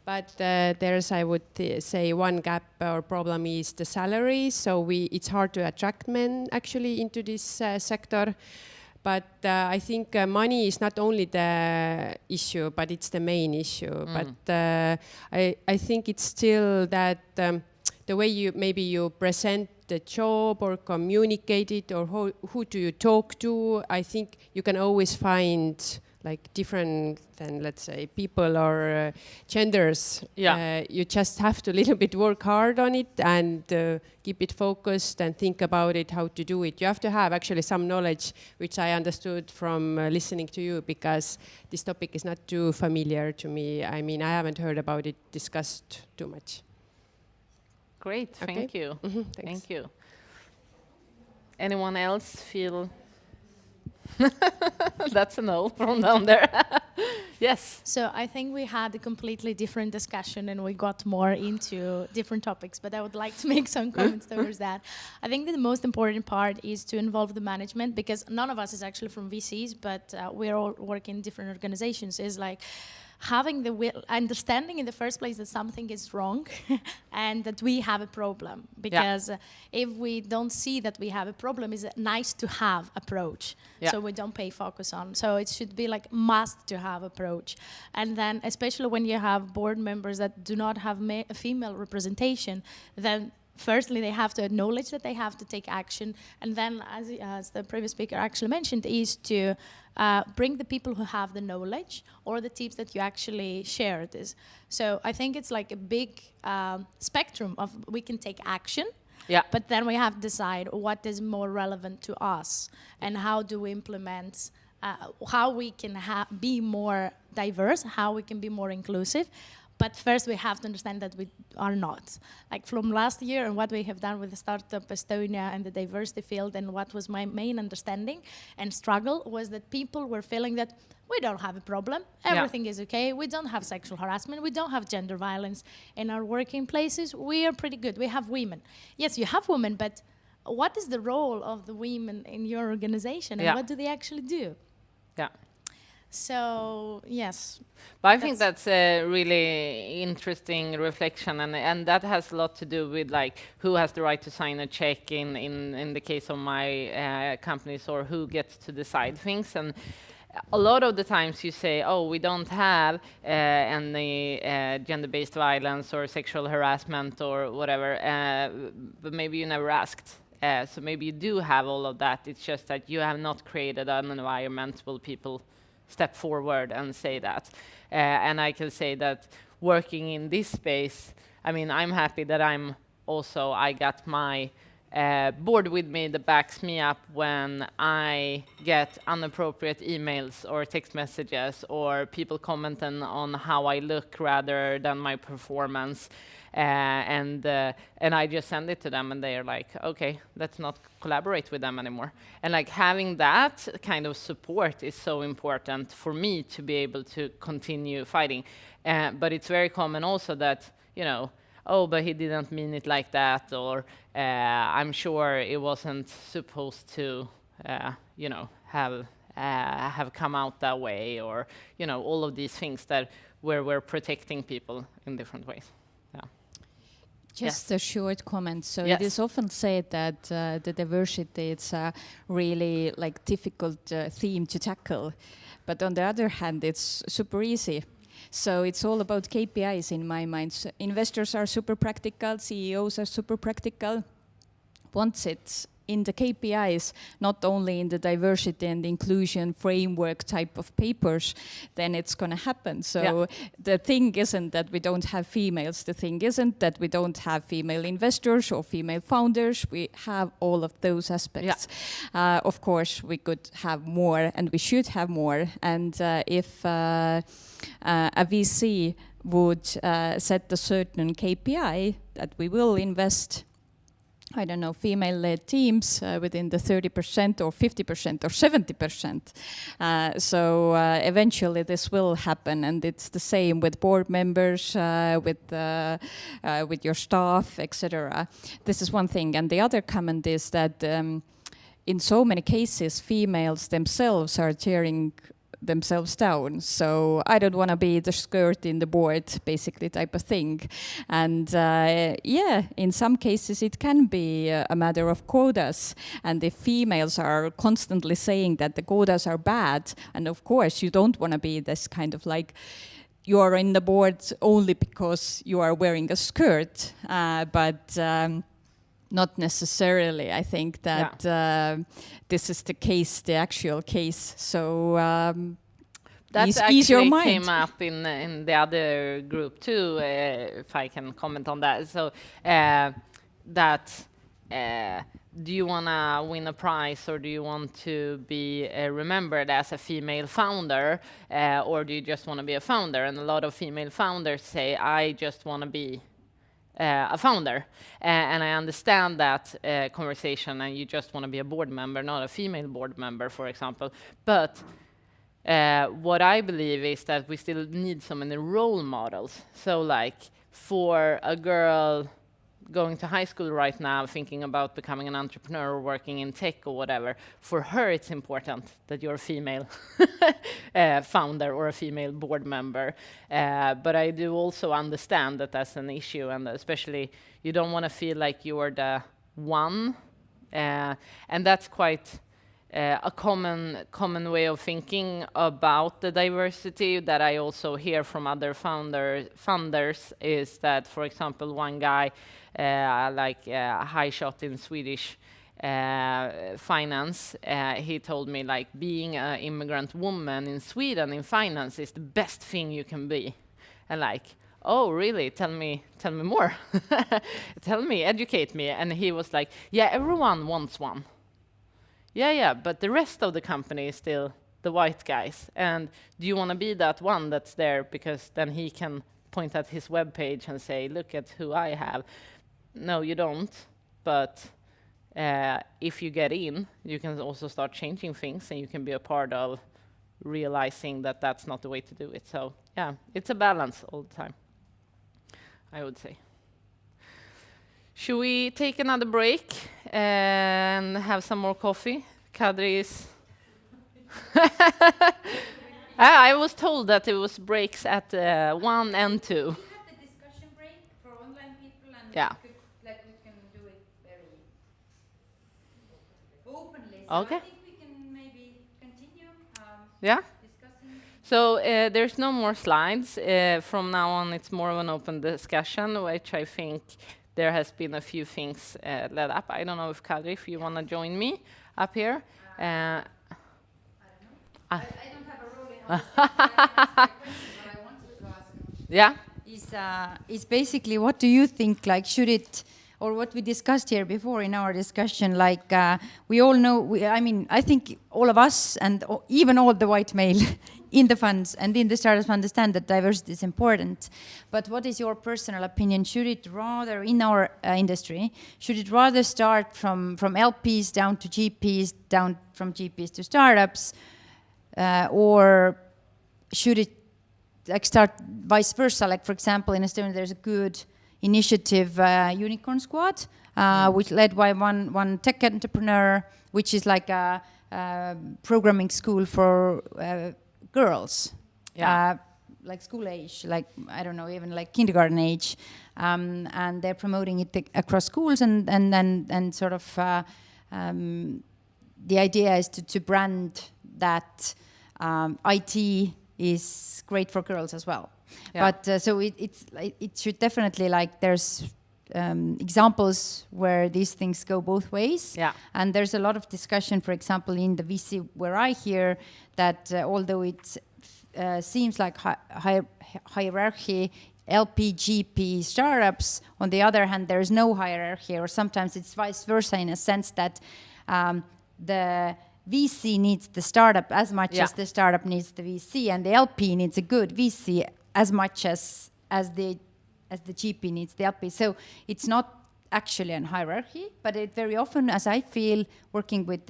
But there's, I would say, one gap or problem is the salary. So it's hard to attract men actually into this sector. But I think money is not only the issue, but it's the main issue. But I think it's still that the way you present the job or communicate it, or who do you talk to, I think you can always find like different than, let's say, people or genders. You just have to a little bit work hard on it and keep it focused and think about it, how to do it. You have to have actually some knowledge, which I understood from listening to you, because this topic is not too familiar to me. I mean, I haven't heard about it discussed too much. Great, Okay. thank you. Thanks. Thank you. Anyone else feel? That's a no from down there. Yes. So I think we had a completely different discussion and we got more into different topics, but I would like to make some comments towards that. I think that the most important part is to involve the management, because none of us is actually from VCs, but we're all working in different organizations, is like having the understanding in the first place that something is wrong and that we have a problem. Because if we don't see that we have a problem, it's a nice to have approach. So we don't pay focus on. So it should be like must to have approach. And then especially when you have board members that do not have female representation, then firstly, they have to acknowledge that they have to take action. And then, as the previous speaker actually mentioned, is to bring the people who have the knowledge or the tips that you actually share this. So I think it's like a big spectrum of we can take action, but then we have to decide what is more relevant to us and how do we implement, how we can be more diverse, how we can be more inclusive. But first we have to understand that we are not. Like from last year and what we have done with the Startup Estonia and the diversity field, and what was my main understanding and struggle was that people were feeling that we don't have a problem, everything is okay, we don't have sexual harassment, we don't have gender violence in our working places, we are pretty good, we have women. Yes, you have women, but what is the role of the women in your organization and what do they actually do? So, yes. But I think that's a really interesting reflection, and that has a lot to do with like who has the right to sign a check in the case of my companies, or who gets to decide things. And a lot of the times you say, oh, we don't have any gender-based violence or sexual harassment or whatever, but maybe you never asked. So maybe you do have all of that. It's just that you have not created an environment where people step forward and say that. And I can say that working in this space, I mean, I'm happy that I got my board with me that backs me up when I get inappropriate emails or text messages or people commenting on how I look rather than my performance. And I just send it to them and they are like, okay, let's not collaborate with them anymore. And like having that kind of support is so important for me to be able to continue fighting. But it's very common also that, you know, oh, but he didn't mean it like that, or I'm sure it wasn't supposed to, you know, have come out that way, or, you know, all of these things that where we're protecting people in different ways. Just a short comment. So it is often said that the diversity is a really like difficult theme to tackle, but on the other hand, it's super easy. So it's all about KPIs in my mind. So investors are super practical, CEOs are super practical. Once it's in the KPIs, not only in the diversity and inclusion framework type of papers, then it's going to happen. So the thing isn't that we don't have females. The thing isn't that we don't have female investors or female founders. We have all of those aspects. Of course, we could have more and we should have more. And if a VC would set a certain KPI that we will invest, I don't know, female-led teams within the 30% or 50% or 70%. So eventually this will happen, and it's the same with board members, with your staff, etc. This is one thing. And the other comment is that in so many cases, females themselves are tearing themselves down. So I don't want to be the skirt in the board, basically, type of thing. And in some cases it can be a matter of quotas. And if females are constantly saying that the quotas are bad, and of course you don't want to be this kind of like, you are in the board only because you are wearing a skirt, but not necessarily. I think that this is the case, the actual case. So that actually came up in the other group too, if I can comment on that. So do you want to win a prize, or do you want to be remembered as a female founder, or do you just want to be a founder? And a lot of female founders say, I just want to be a founder, and I understand that conversation, and you just want to be a board member, not a female board member, for example. But what I believe is that we still need so many role models. So like for a girl going to high school right now, thinking about becoming an entrepreneur or working in tech or whatever, for her it's important that you're a female founder or a female board member. But I do also understand that that's an issue, and especially you don't want to feel like you're the one. And that's quite a common way of thinking about the diversity that I also hear from other funders is that, for example, one guy, like a high shot in Swedish finance, he told me like being an immigrant woman in Sweden in finance is the best thing you can be. And like, oh, really? Tell me more. Tell me, educate me. And he was like, yeah, everyone wants one. Yeah, but the rest of the company is still the white guys. And do you want to be that one that's there because then he can point at his webpage and say, look at who I have? No, you don't. But if you get in, you can also start changing things, and you can be a part of realizing that that's not the way to do it. So yeah, it's a balance all the time, I would say. Should we take another break and have some more coffee? Kadri is... I was told that it was breaks at 1 and 2. We have the discussion break for online people, and Yeah. we can do it very openly. Okay. I think we can maybe continue Yeah? discussing. So there's no more slides. From now on, it's more of an open discussion, which I think there has been a few things led up. I don't know if Kadri, if you want to join me up here. I don't know. I don't have a role in all this, but I can ask my question, what I wanted to ask. Yeah? Is basically, what do you think, like, should it, or what we discussed here before in our discussion, like, we all know, I think all of us, and even all the white male in the funds and in the startups understand that diversity is important. But what is your personal opinion? Should it rather, in our industry, should it rather start from LPs down to GPs, down from GPs to startups, or should it like start vice versa? Like, for example, in Estonia, there's a good initiative, Unicorn Squad, which led by one tech entrepreneur, which is like a programming school for girls, like school age, like, I don't know, even like kindergarten age, and they're promoting it across schools, and then sort of the idea is to brand that IT is great for girls as well. Yeah. But so it should definitely, like, there's examples where these things go both ways. Yeah. And there's a lot of discussion, for example, in the VC where I hear that although it seems like hierarchy, LP, GP, startups, on the other hand, there's no hierarchy, or sometimes it's vice versa in a sense that the VC needs the startup as much as the startup needs the VC, and the LP needs a good VC as much as the GP needs the LP. So it's not actually an hierarchy, but it very often, as I feel, working with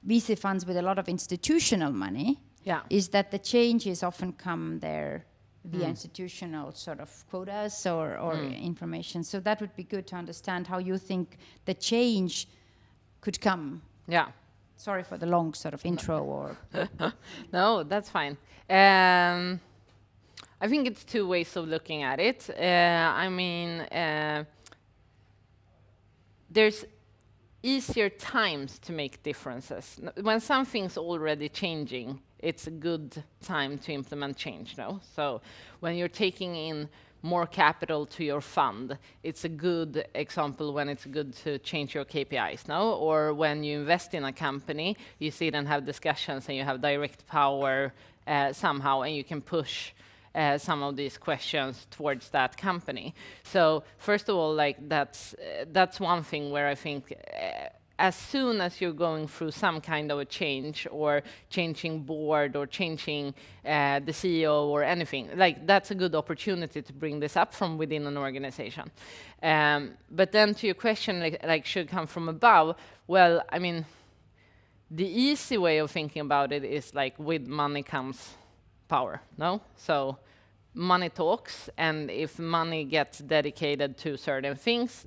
VC funds with a lot of institutional money, is that the changes often come there via institutional sort of quotas or information. So that would be good to understand how you think the change could come. Yeah. Sorry for the long sort of intro or... No, that's fine. I think it's two ways of looking at it. There's easier times to make differences. When something's already changing, it's a good time to implement change, no? So when you're taking in more capital to your fund, it's a good example when it's good to change your KPIs, no? Or when you invest in a company, you sit and have discussions and you have direct power somehow, and you can push some of these questions towards that company. So first of all, like that's one thing where I think as soon as you're going through some kind of a change or changing board or changing the CEO or anything, like that's a good opportunity to bring this up from within an organization. But then to your question, like should come from above, well, I mean, the easy way of thinking about it is like with money comes power, no? So money talks, and if money gets dedicated to certain things,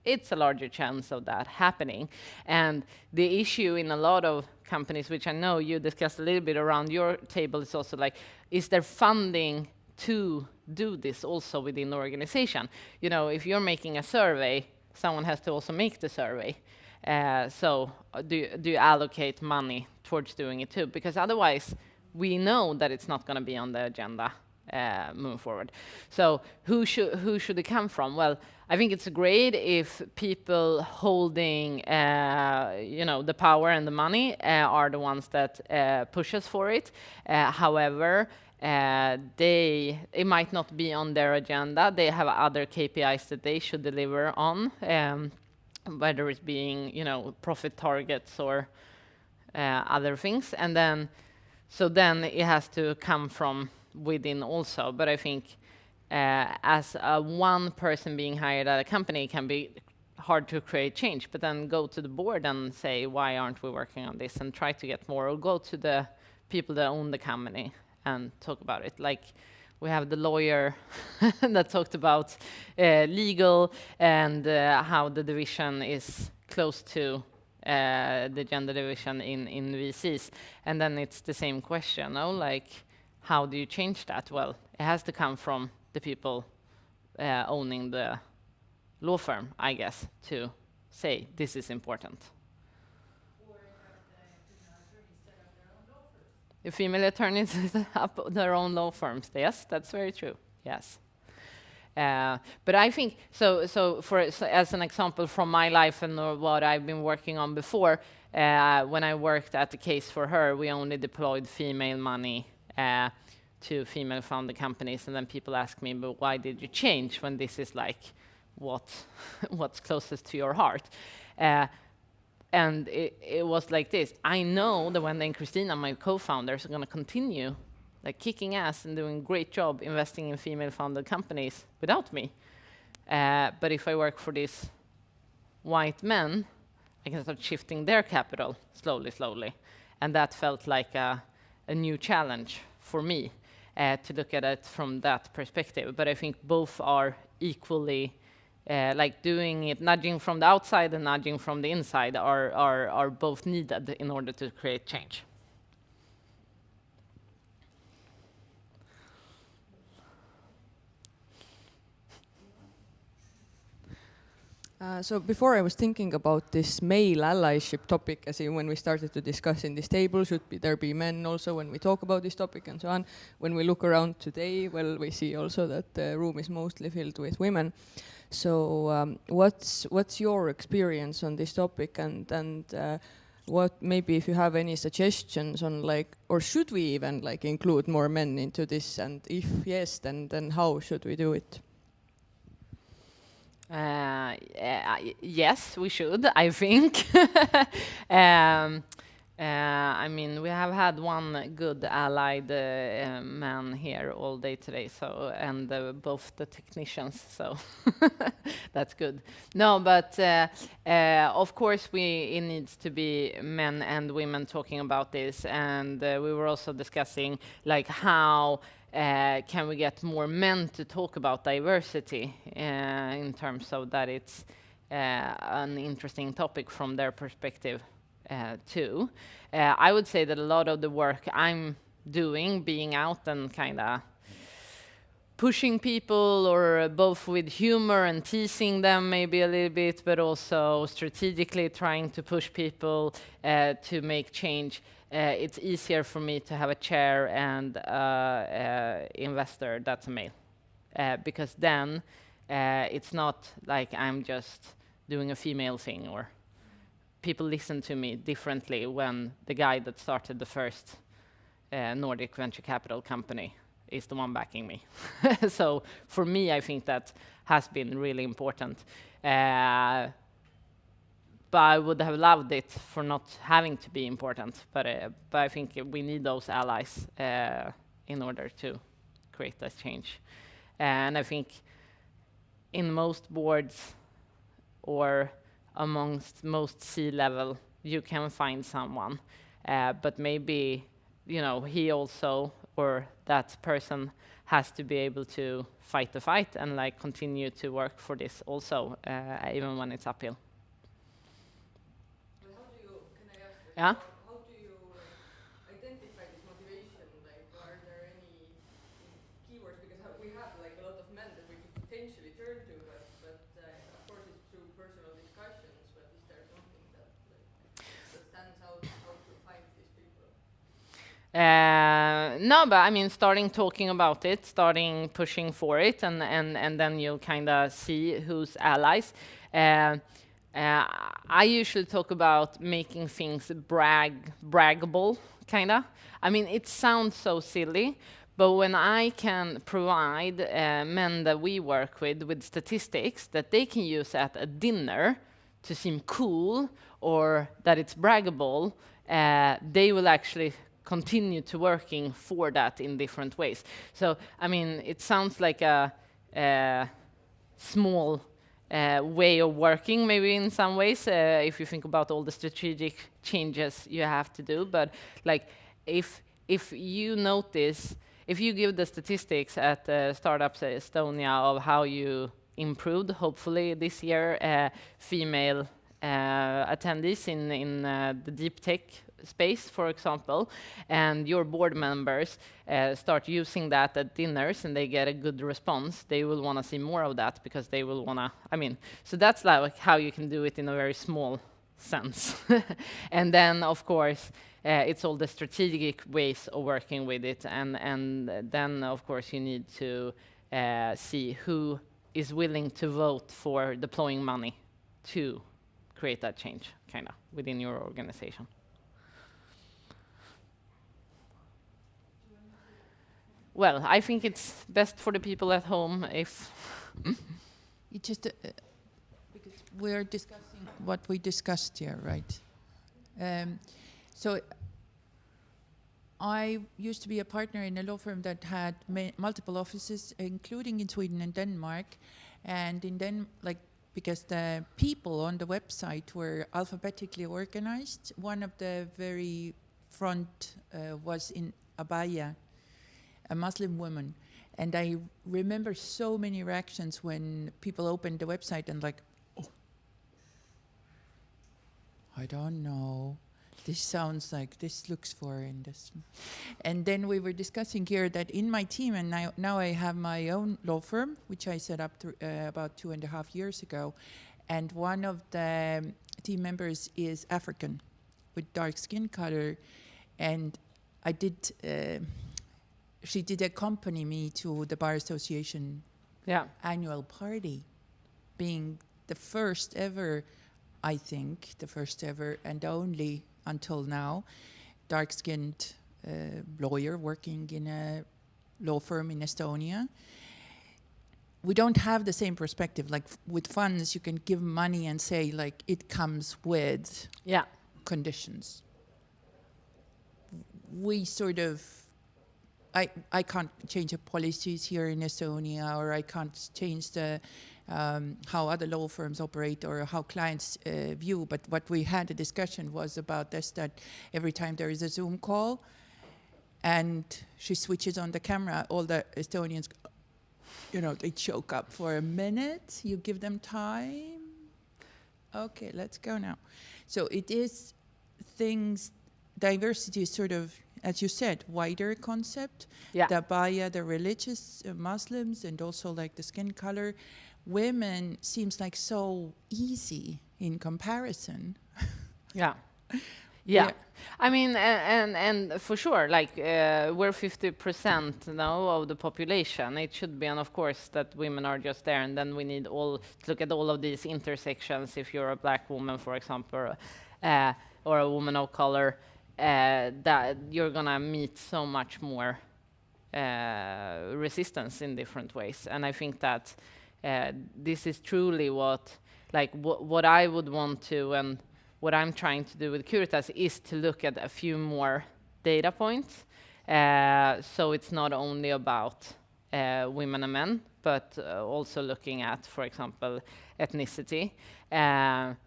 it's a larger chance of that happening. And the issue in a lot of companies, which I know you discussed a little bit around your table, is also like, is there funding to do this also within the organization? You know, if you're making a survey, someone has to also make the survey. So do you allocate money towards doing it too? Because otherwise, we know that it's not going to be on the agenda moving forward. So who should it come from? Well, I think it's great if people holding the power and the money are the ones that push us for it. However, it might not be on their agenda. They have other KPIs that they should deliver on, whether it's being profit targets or other things. And then it has to come from within also. But I think as one person being hired at a company, it can be hard to create change. But then go to the board and say, why aren't we working on this? And try to get more, or go to the people that own the company and talk about it. Like we have the lawyer that talked about legal and how the division is close to the gender division in VCs. And then it's the same question, like, how do you change that? Well, it has to come from the people owning the law firm, I guess, to say this is important. The female attorneys set up their own law firms. Yes, that's very true. Yes. But I think, as an example from my life and what I've been working on before, when I worked at the case for her, we only deployed female money to female-founded companies, and then people ask me, but why did you change when this is like what's closest to your heart? And it was like this. I know that Wendy and Christina, my co-founders, are going to continue like kicking ass and doing a great job investing in female-founded companies without me. But if I work for these white men, I can start shifting their capital slowly. And that felt like a new challenge for me to look at it from that perspective. But I think both are equally like doing it, nudging from the outside and nudging from the inside are both needed in order to create change. So before I was thinking about this male allyship topic, as in when we started to discuss in this table, should there be men also when we talk about this topic and so on. When we look around today, well, we see also that the room is mostly filled with women. So what's your experience on this topic, and what maybe if you have any suggestions on like, or should we even like include more men into this, and if yes, then how should we do it? Yes, we should, I think. I mean, we have had one good allied man here all day today, so, and both the technicians, so that's good. No, but of course it needs to be men and women talking about this, and we were also discussing like how can we get more men to talk about diversity in terms of that it's an interesting topic from their perspective too. I would say that a lot of the work I'm doing, being out and kind of pushing people, or both with humor and teasing them maybe a little bit, but also strategically trying to push people to make change. It's easier for me to have a chair and investor that's a male, because then it's not like I'm just doing a female thing, or people listen to me differently when the guy that started the first Nordic venture capital company is the one backing me. So for me, I think that has been really important. But I would have loved it for not having to be important. But I think we need those allies in order to create that change. And I think in most boards or amongst most C-level you can find someone. But maybe, you know, he also, or that person has to be able to fight the fight and like continue to work for this also, even when it's uphill. But how do you, can I ask this? Yeah? How do you identify this motivation? Like, are there any keywords? Because we have like a lot of men that we could potentially turn to, but of course it's through personal discussions. But is there something that like that stands out how to find these people? No, but I mean, starting talking about it, starting pushing for it, and then you'll kind of see who's allies. I usually talk about making things braggable, kind of. I mean, it sounds so silly, but when I can provide men that we work with statistics that they can use at a dinner to seem cool or that it's braggable, they will actually continue to working for that in different ways. So, I mean, it sounds like a small way of working, maybe in some ways, if you think about all the strategic changes you have to do. But like, if you notice, if you give the statistics at Startups Estonia of how you improved, hopefully this year, female attendees in the deep tech space, for example, and your board members start using that at dinners and they get a good response, they will want to see more of that because they will want to, I mean, so that's like how you can do it in a very small sense. And then, of course, it's all the strategic ways of working with it, and then, of course, you need to see who is willing to vote for deploying money to create that change, kind of, within your organization. Well, I think it's best for the people at home if... It just because we're discussing what we discussed here, right? So I used to be a partner in a law firm that had multiple offices, including in Sweden and Denmark, and because the people on the website were alphabetically organized, one of the very front was in Abaya, a Muslim woman. And I remember so many reactions when people opened the website and like, oh, I don't know. This sounds like, this looks foreign. And then we were discussing here that in my team, and now I have my own law firm, which I set up about 2.5 years ago. And one of the team members is African with dark skin color. And I did... she did accompany me to the Bar Association annual party, being the first ever, I think, the first ever and only until now, dark-skinned lawyer working in a law firm in Estonia. We don't have the same perspective. Like with funds, you can give money and say like it comes with conditions. We sort of, I can't change the policies here in Estonia, or I can't change the how other law firms operate or how clients view. But what we had a discussion was about this, that every time there is a Zoom call and she switches on the camera, all the Estonians, you know, they choke up for a minute. You give them time. Okay, let's go now. So it is things, diversity is sort of, as you said, wider concept. Yeah. The Abaya, the religious Muslims, and also like the skin color. Women seems like so easy in comparison. Yeah. Yeah. I mean, and for sure, like we're 50% now of the population. It should be, and of course, that women are just there, and then we need all to look at all of these intersections. If you're a black woman, for example, or a woman of color, that you're gonna meet so much more resistance in different ways. And I think that this is truly what I would want to, and what I'm trying to do with Curitas is to look at a few more data points. So it's not only about women and men, but also looking at, for example, ethnicity. And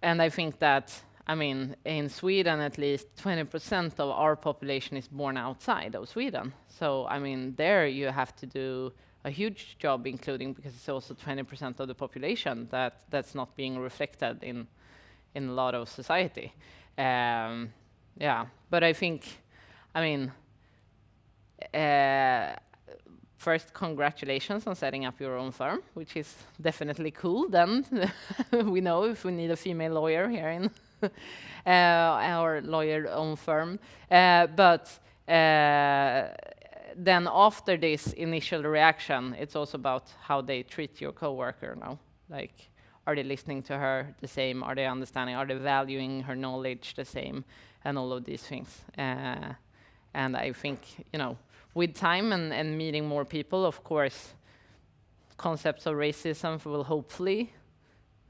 I think that, I mean, in Sweden, at least 20% of our population is born outside of Sweden. So, I mean, there you have to do a huge job, including because it's also 20% of the population that's not being reflected in a lot of society. Yeah, but I think, I mean, first, congratulations on setting up your own firm, which is definitely cool. Then we know if we need a female lawyer here in our lawyer-owned firm. But then after this initial reaction, it's also about how they treat your coworker now. Like, are they listening to her the same? Are they understanding? Are they valuing her knowledge the same? And all of these things. And I think, you know, with time and meeting more people, of course, concepts of racism will hopefully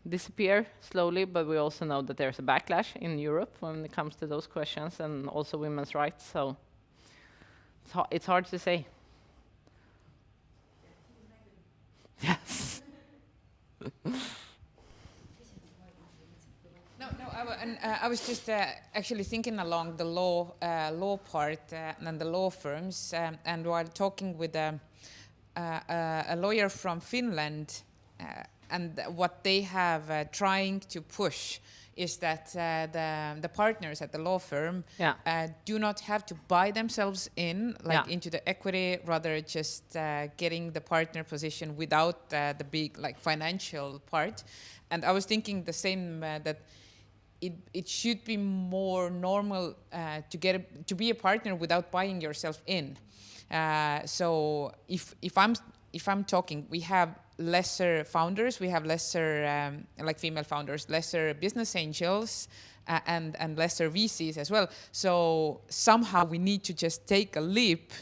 disappear slowly, but we also know that there's a backlash in Europe when it comes to those questions, and also women's rights, so it's hard to say. Yes. I was just actually thinking along the law part and the law firms, and while talking with a lawyer from Finland, and what they have trying to push is that the partners at the law firm do not have to buy themselves in, like into the equity, rather just getting the partner position without the big like financial part. And I was thinking the same, that it should be more normal to be a partner without buying yourself in. So if I'm talking, we have lesser founders, we have lesser like female founders, lesser business angels, and lesser VCs as well. So somehow we need to just take a leap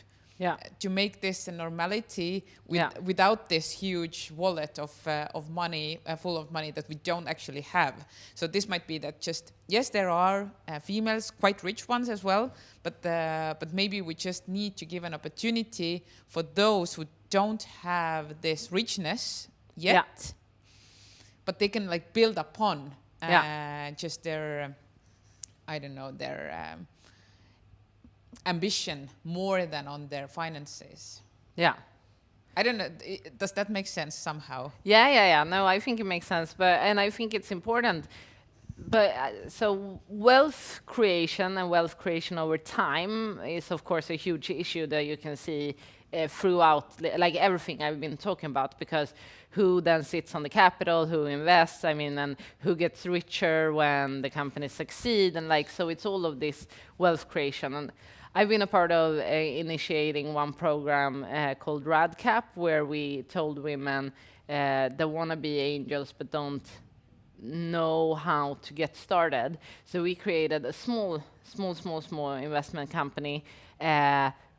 to make this a normality without this huge wallet of money, full of money that we don't actually have. So this might be that just, yes, there are females, quite rich ones as well, but maybe we just need to give an opportunity for those who don't have this richness yet, but they can like build upon just their, I don't know, their ambition more than on their finances. Yeah. I don't know, does that make sense somehow? Yeah. No, I think it makes sense, and I think it's important. But so wealth creation and wealth creation over time is, of course, a huge issue that you can see throughout, like everything I've been talking about, because who then sits on the capital, who invests, I mean, and who gets richer when the companies succeed, and like, so it's all of this wealth creation. And I've been a part of initiating one program called RadCap, where we told women that want to be angels but don't know how to get started. So we created a small investment company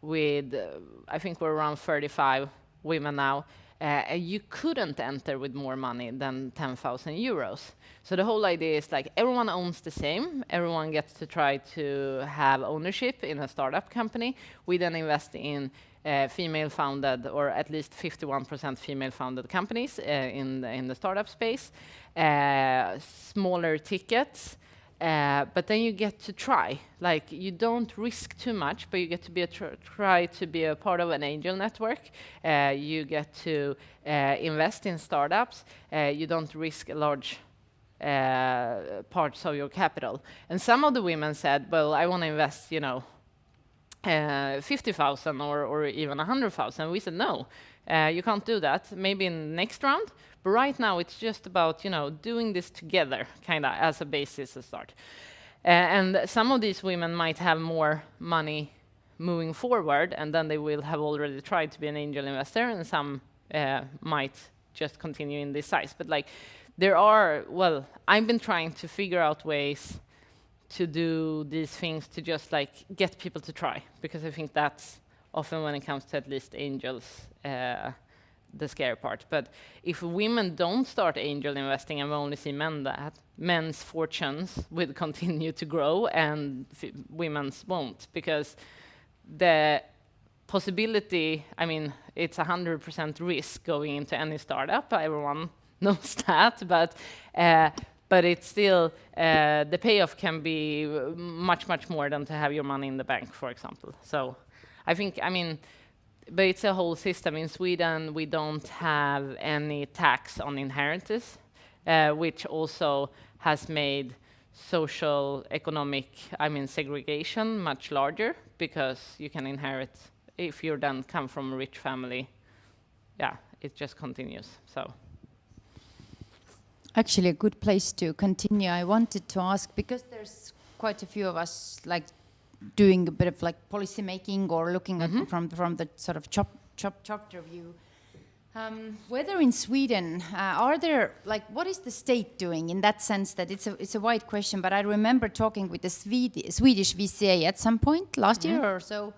with, I think we're around 35 women now. You couldn't enter with more money than 10,000 euros. So the whole idea is like everyone owns the same. Everyone gets to try to have ownership in a startup company. We then invest in female-founded, or at least 51% female-founded companies in the startup space. Smaller tickets. But then you get to try. Like, you don't risk too much, but you get to be try to be a part of an angel network. You get to invest in startups. You don't risk large parts of your capital. And some of the women said, well, I want to invest, 50,000 or even 100,000. We said, no, you can't do that. Maybe in the next round. But right now, it's just about, doing this together, kind of as a basis to start. And some of these women might have more money moving forward, and then they will have already tried to be an angel investor, and some might just continue in this size. But like, I've been trying to figure out ways to do these things to just like get people to try, because I think that's often when it comes to at least angels, the scary part. But if women don't start angel investing and we only see men, that men's fortunes will continue to grow and women's won't, because the possibility, I mean, it's 100% risk going into any startup. Everyone knows that, but but it's still, the payoff can be much, much more than to have your money in the bank, for example. So I think, I mean, but it's a whole system. In Sweden, we don't have any tax on inheritance, which also has made social, economic, I mean, segregation much larger, because you can inherit, if you then come from a rich family, yeah, it just continues, so. Actually, a good place to continue. I wanted to ask, because there's quite a few of us like doing a bit of like policy making or looking at from the sort of chapter view. Whether in Sweden, are there, like, what is the state doing in that sense that it's a wide question, but I remember talking with the Swedish VCA at some point last year or so,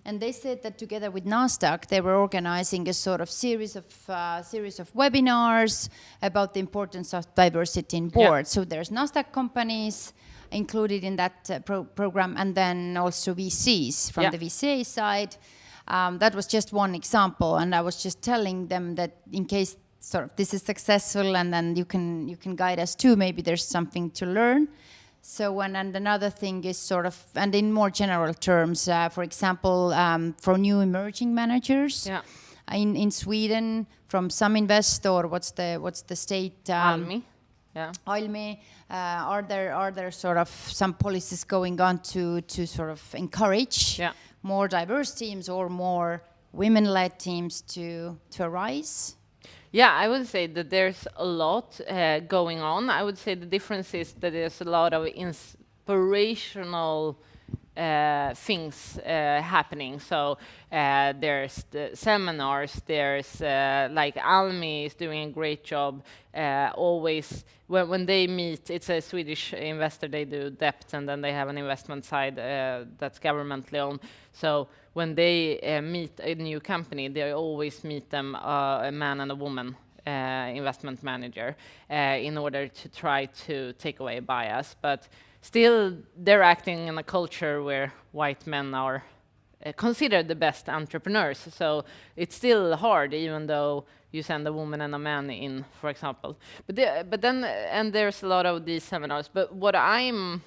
and they said that together with NASDAQ, they were organizing a sort of series of webinars about the importance of diversity in boards. So there's NASDAQ companies included in that program, and then also VCs from the VCA side. That was just one example, and I was just telling them that in case sort of this is successful, and then you can guide us too. Maybe there's something to learn. So and another thing is sort of, and in more general terms, for example, for new emerging managers in Sweden from some investor, what's the state? Almi. Almi, are there sort of some policies going on to sort of encourage more diverse teams or more women-led teams to arise? Yeah, I would say that there's a lot going on. I would say the difference is that there's a lot of inspirational things happening. So there's the seminars, there's like Almi is doing a great job. Always when they meet, it's a Swedish investor, they do debt, and then they have an investment side that's governmentally owned. So when they meet a new company, they always meet them a man and a woman investment manager in order to try to take away bias. But still, they're acting in a culture where white men are considered the best entrepreneurs. So it's still hard, even though you send a woman and a man in, for example. But then, and there's a lot of these seminars. But what I'm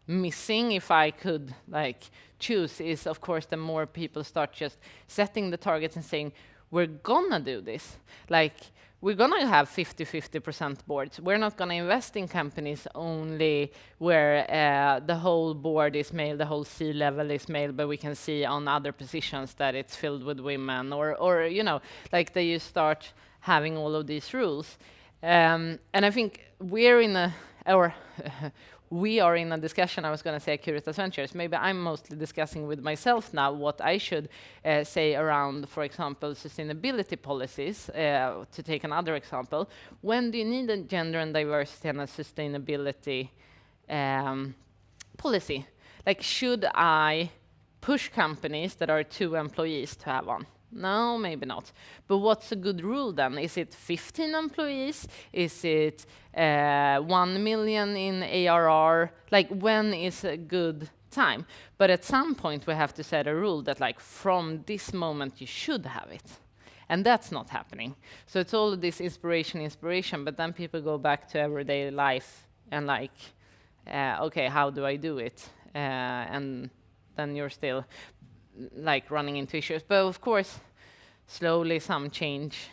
missing, if I could like choose, is of course the more people start just setting the targets and saying, we're gonna do this. Like, we're gonna have 50-50% boards. We're not gonna invest in companies only where the whole board is male, the whole C-level is male, but we can see on other positions that it's filled with women, or you know, like that you start having all of these rules. And I think we're in a, or we are in a discussion, I was going to say Curitas Ventures, maybe I'm mostly discussing with myself now what I should say around, for example, sustainability policies, to take another example. When do you need a gender and diversity and a sustainability policy? Like, should I push companies that are 2 employees to have one? No, maybe not. But what's a good rule then? Is it 15 employees? Is it 1 million in ARR? Like, when is a good time? But at some point we have to set a rule that, like, from this moment you should have it. And that's not happening. So it's all of this inspiration, but then people go back to everyday life and like, okay, how do I do it? And then you're still like running into issues. But of course, slowly some change,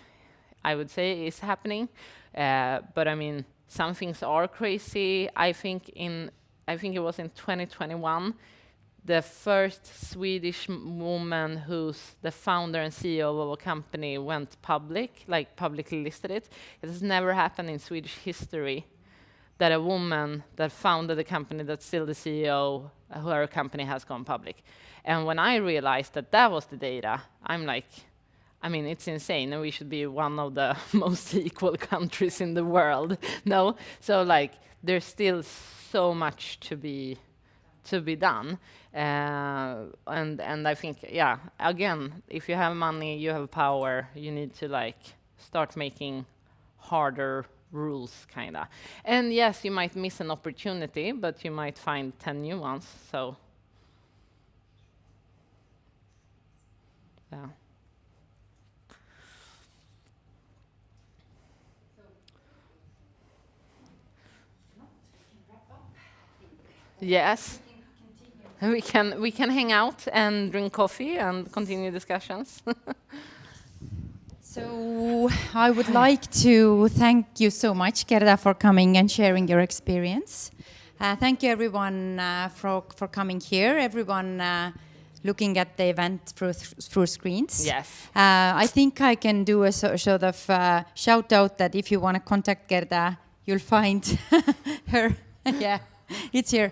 I would say, is happening. But I mean, some things are crazy. I think it was in 2021, the first Swedish woman who's the founder and CEO of a company went public, like publicly listed it. It has never happened in Swedish history that a woman that founded a company that's still the CEO, her company has gone public. And when I realized that that was the data, I'm like, I mean, it's insane, and we should be one of the most equal countries in the world. No? So like, there's still so much to be done. And I think, yeah, again, if you have money, you have power, you need to like start making harder rules, kinda. And yes, you might miss an opportunity, but you might find 10 new ones, so. Yeah. Yes. And we can hang out and drink coffee and continue discussions. So I would like to thank you so much, Gerda, for coming and sharing your experience. Thank you, everyone, for coming here. Everyone looking at the event through screens. Yes. I think I can do a sort of shout out that if you want to contact Gerda, you'll find her. Yeah. It's here,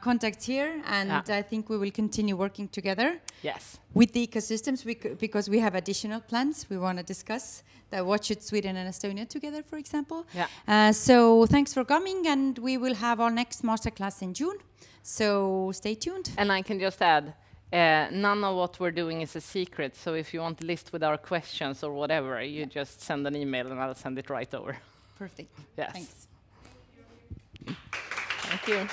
contacts here, and I think we will continue working together. Yes. With the ecosystems, because we have additional plans we want to discuss. What should Sweden and Estonia together, for example? Yeah. So thanks for coming, and we will have our next masterclass in June. So stay tuned. And I can just add, none of what we're doing is a secret. So if you want a list with our questions or whatever, you just send an email and I'll send it right over. Perfect. Yes. Thanks. Thank you.